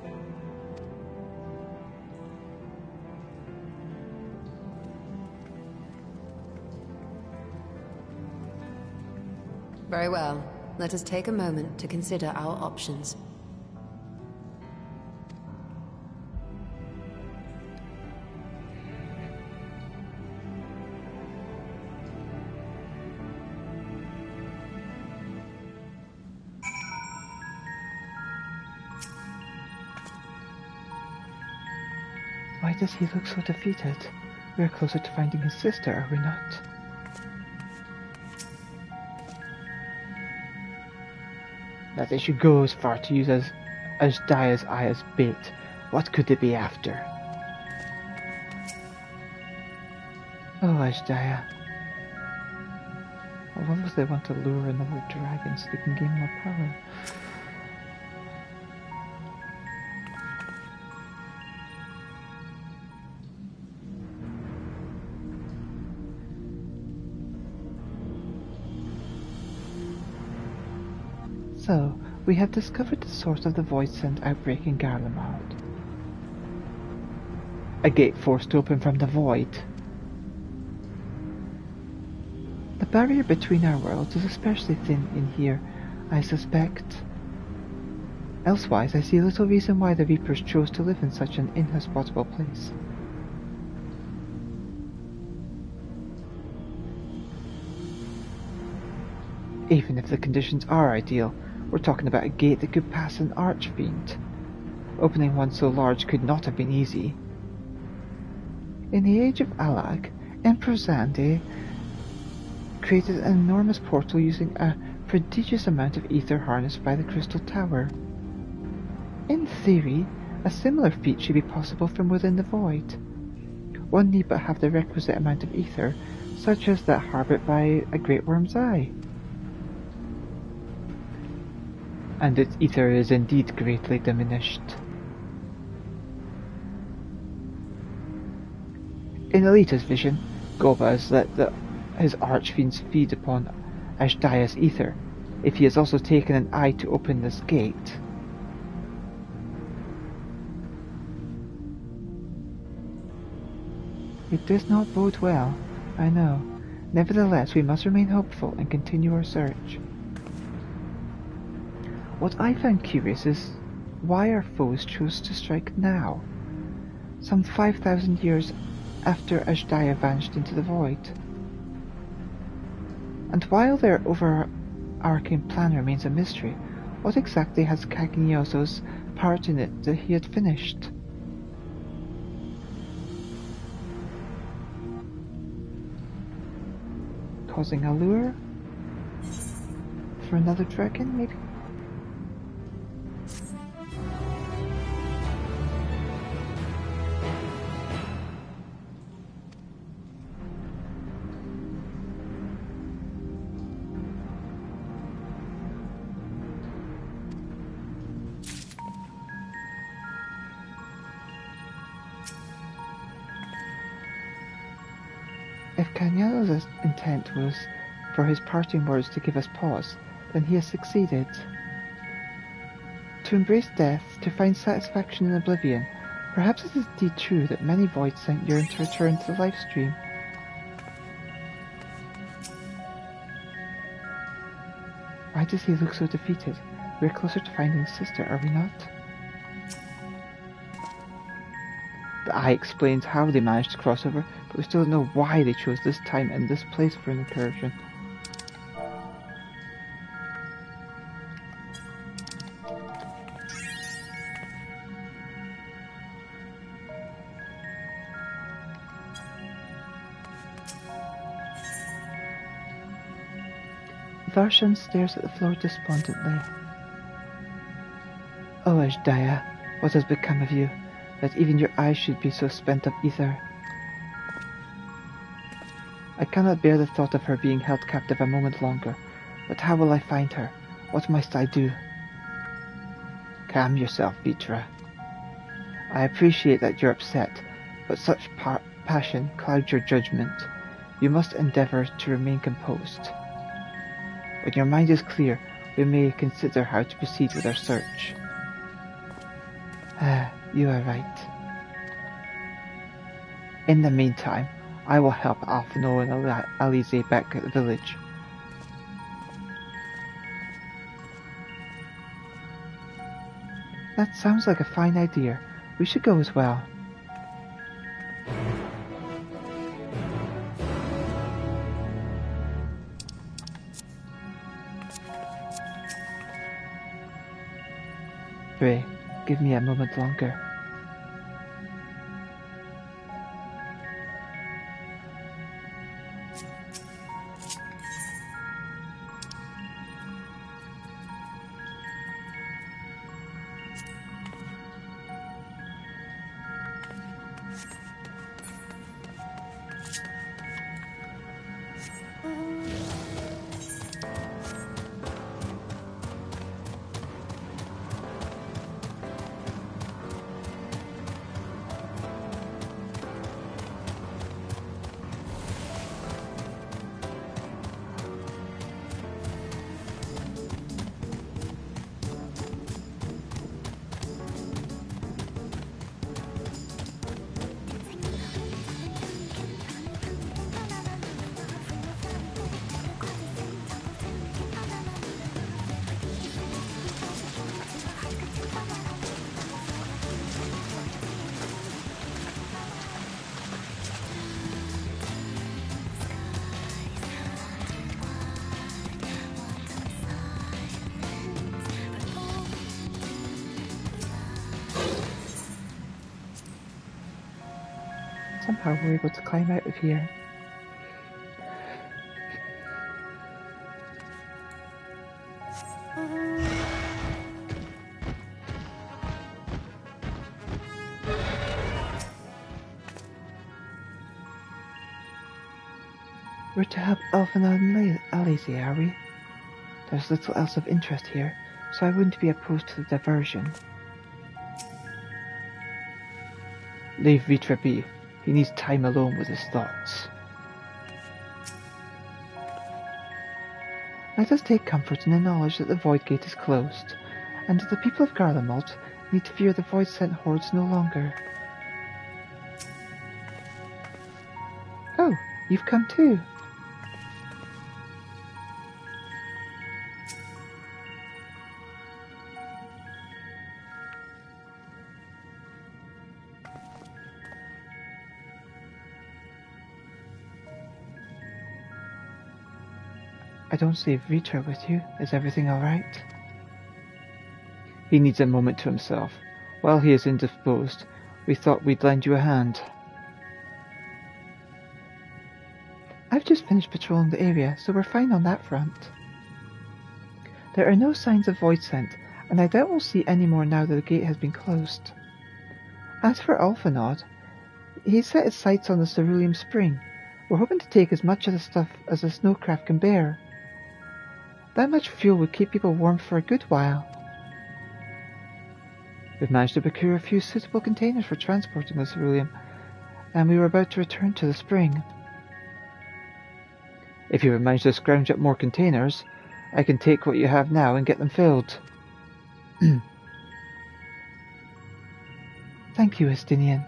Very well. Let us take a moment to consider our options. Why does he look so defeated? We're closer to finding his sister, are we not? That they should go as far to use Ashdaya's eye as bait. What could they be after? Oh, Ashdaya. I wonder if they want to lure another dragon so they can gain more power. So, we have discovered the source of the Voidsent outbreak in Garlemald. A gate forced open from the void. The barrier between our worlds is especially thin in here, I suspect. Elsewise, I see little reason why the Reapers chose to live in such an inhospitable place. Even if the conditions are ideal, we're talking about a gate that could pass an archfiend. Opening one so large could not have been easy. In the age of Alag, Emperor Zande created an enormous portal using a prodigious amount of ether harnessed by the Crystal Tower. In theory, a similar feat should be possible from within the void. One need but have the requisite amount of ether, such as that harboured by a Great Worm's Eye. And its ether is indeed greatly diminished. In Elita's vision, Goba has let his archfiends feed upon Ashdaya's ether, if he has also taken an eye to open this gate. It does not bode well, I know. Nevertheless, we must remain hopeful and continue our search. What I found curious is why our foes chose to strike now, some 5,000 years after Ashdaya vanished into the void. And while their overarching plan remains a mystery, what exactly has Cagnioso's part in it that he had finished? Causing a lure? For another dragon, maybe? If Cagnioso's intent was for his parting words to give us pause, then he has succeeded. To embrace death, to find satisfaction in oblivion, perhaps it is indeed true that many Voidsent yearn to return to the life stream. Why does he look so defeated? We're closer to finding his sister, are we not? The eye explains how they managed to cross over, but we still don't know why they chose this time and this place for an incursion. Varshan stares at the floor despondently. Oh, Ashdaya, what has become of you, that even your eyes should be so spent of ether? I cannot bear the thought of her being held captive a moment longer, but how will I find her? What must I do? Calm yourself, Vitra. I appreciate that you're upset, but such passion clouds your judgment. You must endeavour to remain composed. When your mind is clear, we may consider how to proceed with our search. You are right. In the meantime, I will help Alphino and Alize back at the village. That sounds like a fine idea. We should go as well. Pray, give me a moment longer. how we're able to climb out of here. We're to help Elfina and Alize, are we? There's little else of interest here, so I wouldn't be opposed to the diversion. Leave Vitra be. He needs time alone with his thoughts. Let us take comfort in the knowledge that the Void Gate is closed, and that the people of Garlemald need to fear the Void-sent hordes no longer. Oh, you've come too. I don't see Vitra with you. Is everything alright? He needs a moment to himself. While he is indisposed, we thought we'd lend you a hand. I've just finished patrolling the area, so we're fine on that front. There are no signs of Void Scent, and I doubt we'll see any more now that the gate has been closed. As for Ulfanod, he's set his sights on the Cerulean Spring. We're hoping to take as much of the stuff as the snowcraft can bear. That much fuel would keep people warm for a good while. We've managed to procure a few suitable containers for transporting the ceruleum, and we were about to return to the spring. If you have managed to scrounge up more containers, I can take what you have now and get them filled. Thank you, Estinian.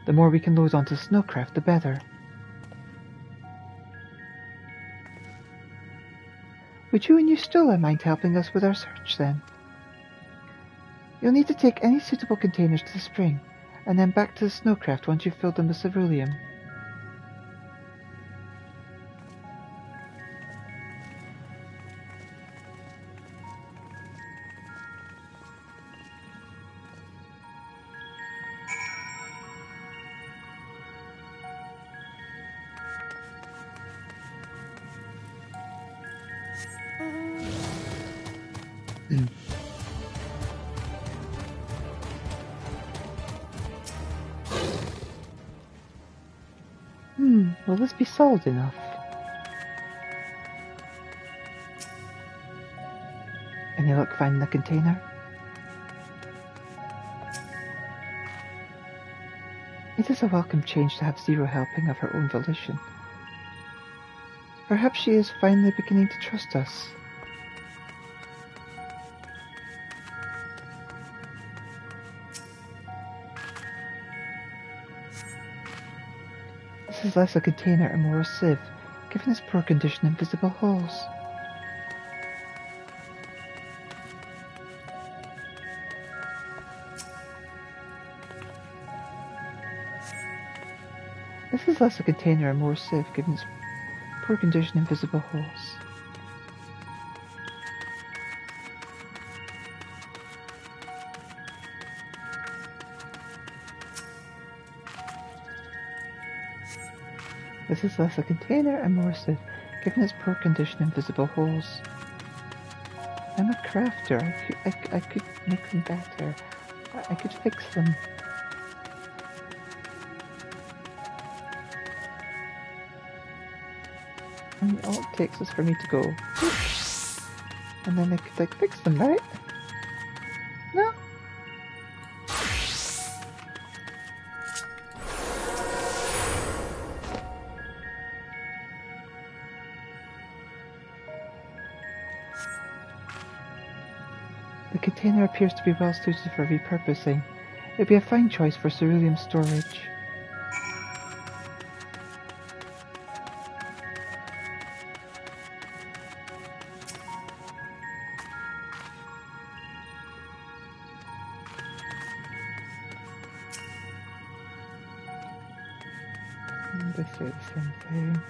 The more we can load onto snowcraft, the better. Would you and Eustola mind helping us with our search, then? You'll need to take any suitable containers to the spring, and then back to the snowcraft once you've filled them with ceruleum. Will this be solid enough? Any luck finding the container? It is a welcome change to have Zero helping of her own volition. Perhaps she is finally beginning to trust us. This is less a container and more a sieve, given its poor condition and visible holes. This is less a container and more a sieve, given its poor condition and visible holes. This is less a container and more a sieve, given its poor condition and visible holes. I'm a crafter. I could make them better. I could fix them. And all it takes is for me to go, and then I could fix them, right? No? The container appears to be well suited for repurposing. It would be a fine choice for ceruleum storage. They say the same thing.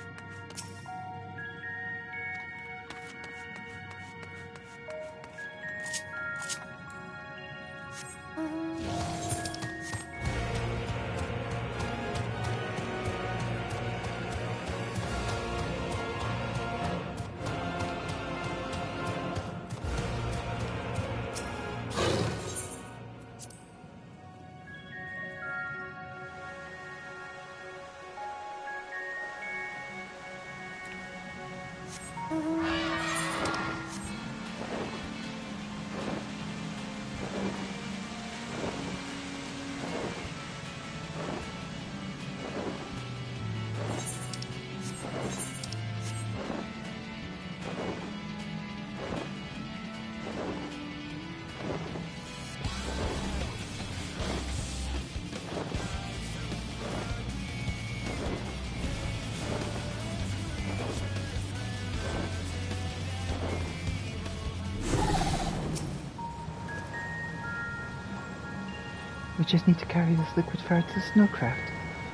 We just need to carry this liquid fire to the snowcraft.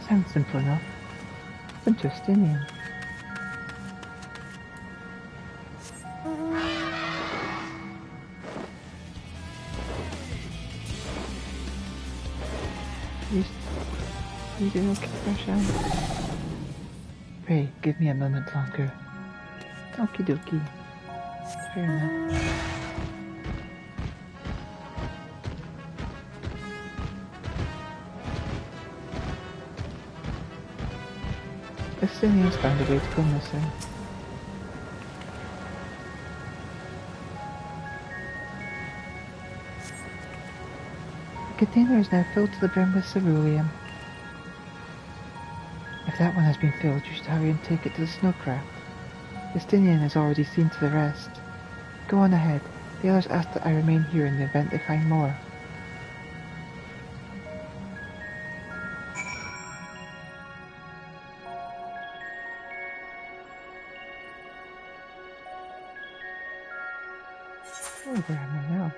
Sounds simple enough. But Justinian. You doing okay, Fashion? Pray, give me a moment longer. Okie dokie. Fair enough. Justinian's found a way to go missing. The container is now filled to the brim with ceruleum. If that one has been filled, you should hurry and take it to the snowcraft. Justinian has already seen to the rest. Go on ahead. The others ask that I remain here in the event they find more. Oh, where am I now?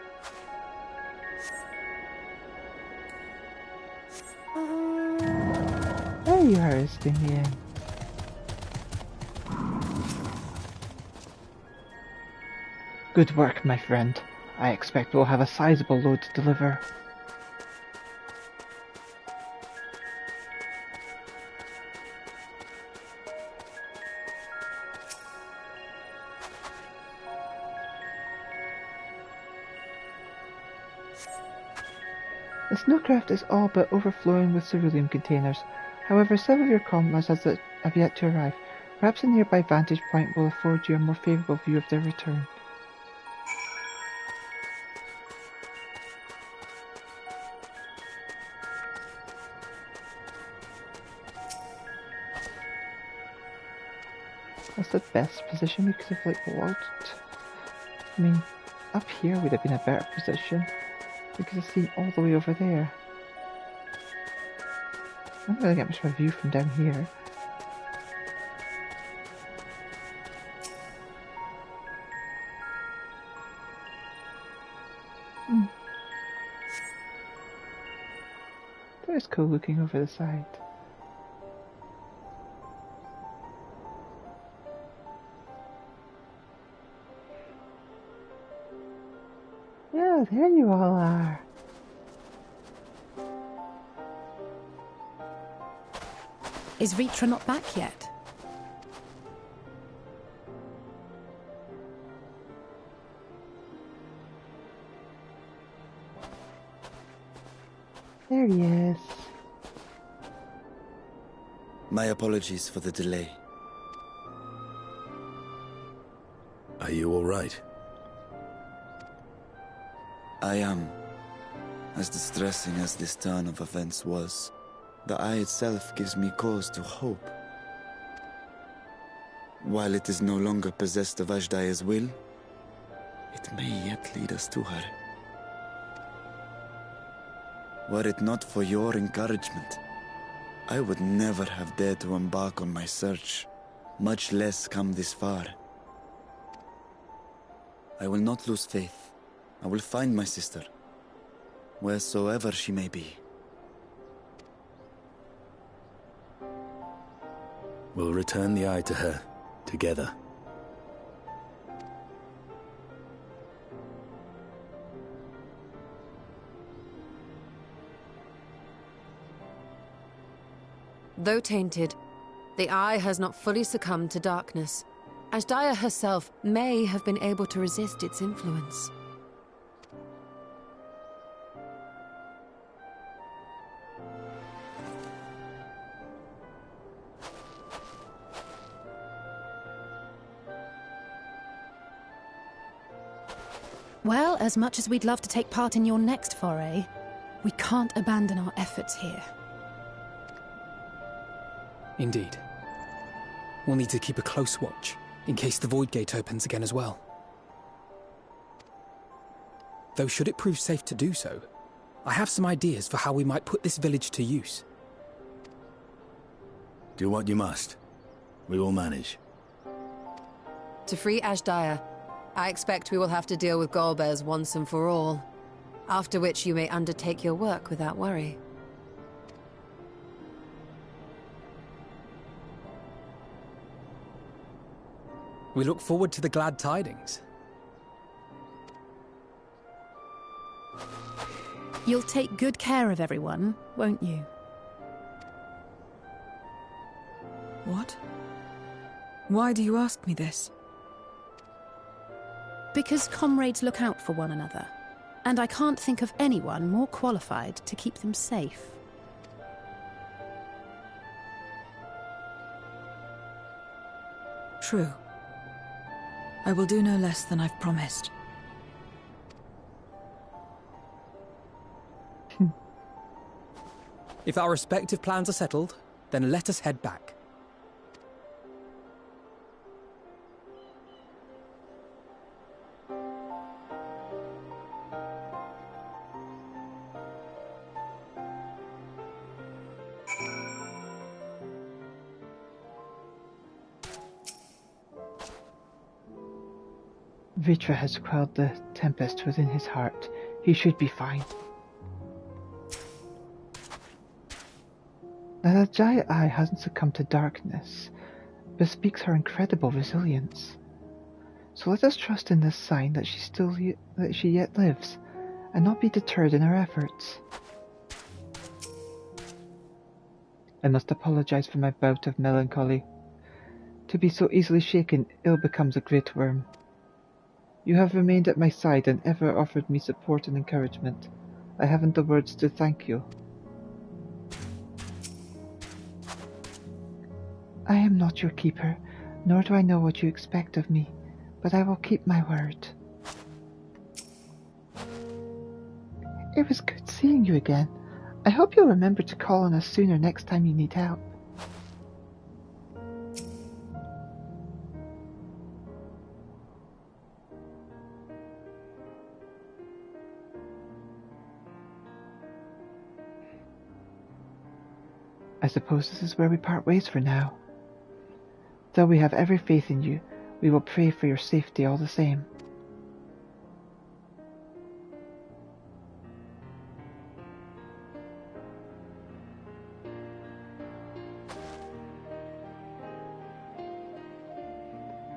There you are, Justinian. Good work, my friend. I expect we'll have a sizable load to deliver. The snowcraft is all but overflowing with ceruleum containers. However, several of your comrades have yet to arrive. Perhaps a nearby vantage point will afford you a more favourable view of their return. That's the best position we could have logged. I mean, up here would have been a better position. We could have seen all the way over there. I don't really get much of a view from down here. That was cool looking over the side. Yeah, there you all are. Is Ritra not back yet? There he is. My apologies for the delay. Are you all right? I am. As distressing as this turn of events was, the eye itself gives me cause to hope. While it is no longer possessed of Ashdaya's will, it may yet lead us to her. Were it not for your encouragement, I would never have dared to embark on my search, much less come this far. I will not lose faith. I will find my sister, wheresoever she may be. We'll return the eye to her, together. Though tainted, the eye has not fully succumbed to darkness. Ashdaya herself may have been able to resist its influence. Well, as much as we'd love to take part in your next foray, we can't abandon our efforts here. Indeed. We'll need to keep a close watch, in case the Void Gate opens again as well. Though should it prove safe to do so, I have some ideas for how we might put this village to use. Do what you must. We will manage. To free Ashdaya, I expect we will have to deal with Golbez once and for all. After which you may undertake your work without worry. We look forward to the glad tidings. You'll take good care of everyone, won't you? What? Why do you ask me this? Because comrades look out for one another, and I can't think of anyone more qualified to keep them safe. True. I will do no less than I've promised. If our respective plans are settled, then let us head back. Vitra has quelled the tempest within his heart. He should be fine. Now that giant eye hasn't succumbed to darkness, bespeaks her incredible resilience. So let us trust in this sign that she yet lives, and not be deterred in her efforts. I must apologize for my bout of melancholy. To be so easily shaken ill becomes a great worm. You have remained at my side and ever offered me support and encouragement. I haven't the words to thank you. I am not your keeper, nor do I know what you expect of me, but I will keep my word. It was good seeing you again. I hope you'll remember to call on us sooner next time you need help. I suppose this is where we part ways for now. Though we have every faith in you, we will pray for your safety all the same.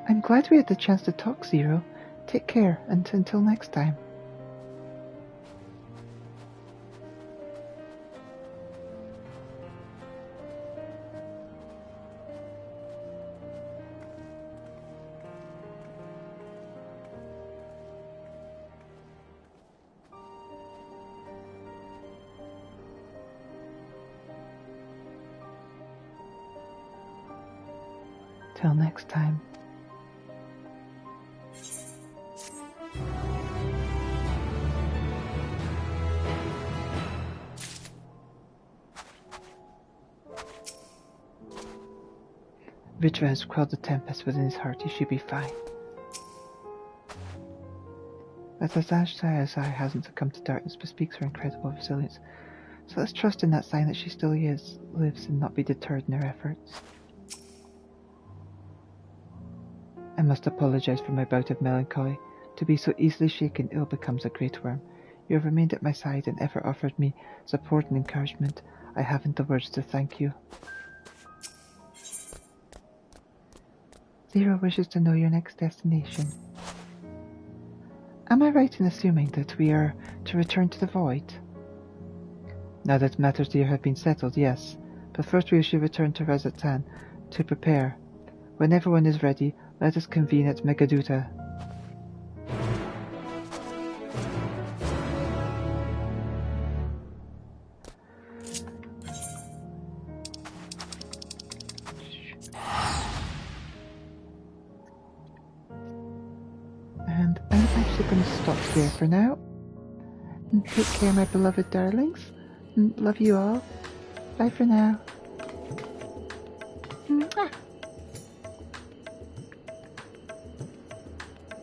I'm glad we had the chance to talk, Zero. Take care, and until next time. Till next time. Vitra has quelled the tempest within his heart. He should be fine. That as Ashtaya's eye hasn't succumbed to darkness bespeaks her incredible resilience. So let's trust in that sign that she still lives and not be deterred in her efforts. I must apologize for my bout of melancholy. To be so easily shaken ill becomes a great worm. You have remained at my side and ever offered me support and encouragement. I haven't the words to thank you. Zero wishes to know your next destination. Am I right in assuming that we are to return to the Void? Now that matters here have been settled, yes. But first we should return to Rezatan to prepare. When everyone is ready, let us convene at Megaduta. And I'm actually going to stop here for now. And take care, my beloved darlings. And love you all. Bye for now. Mwah.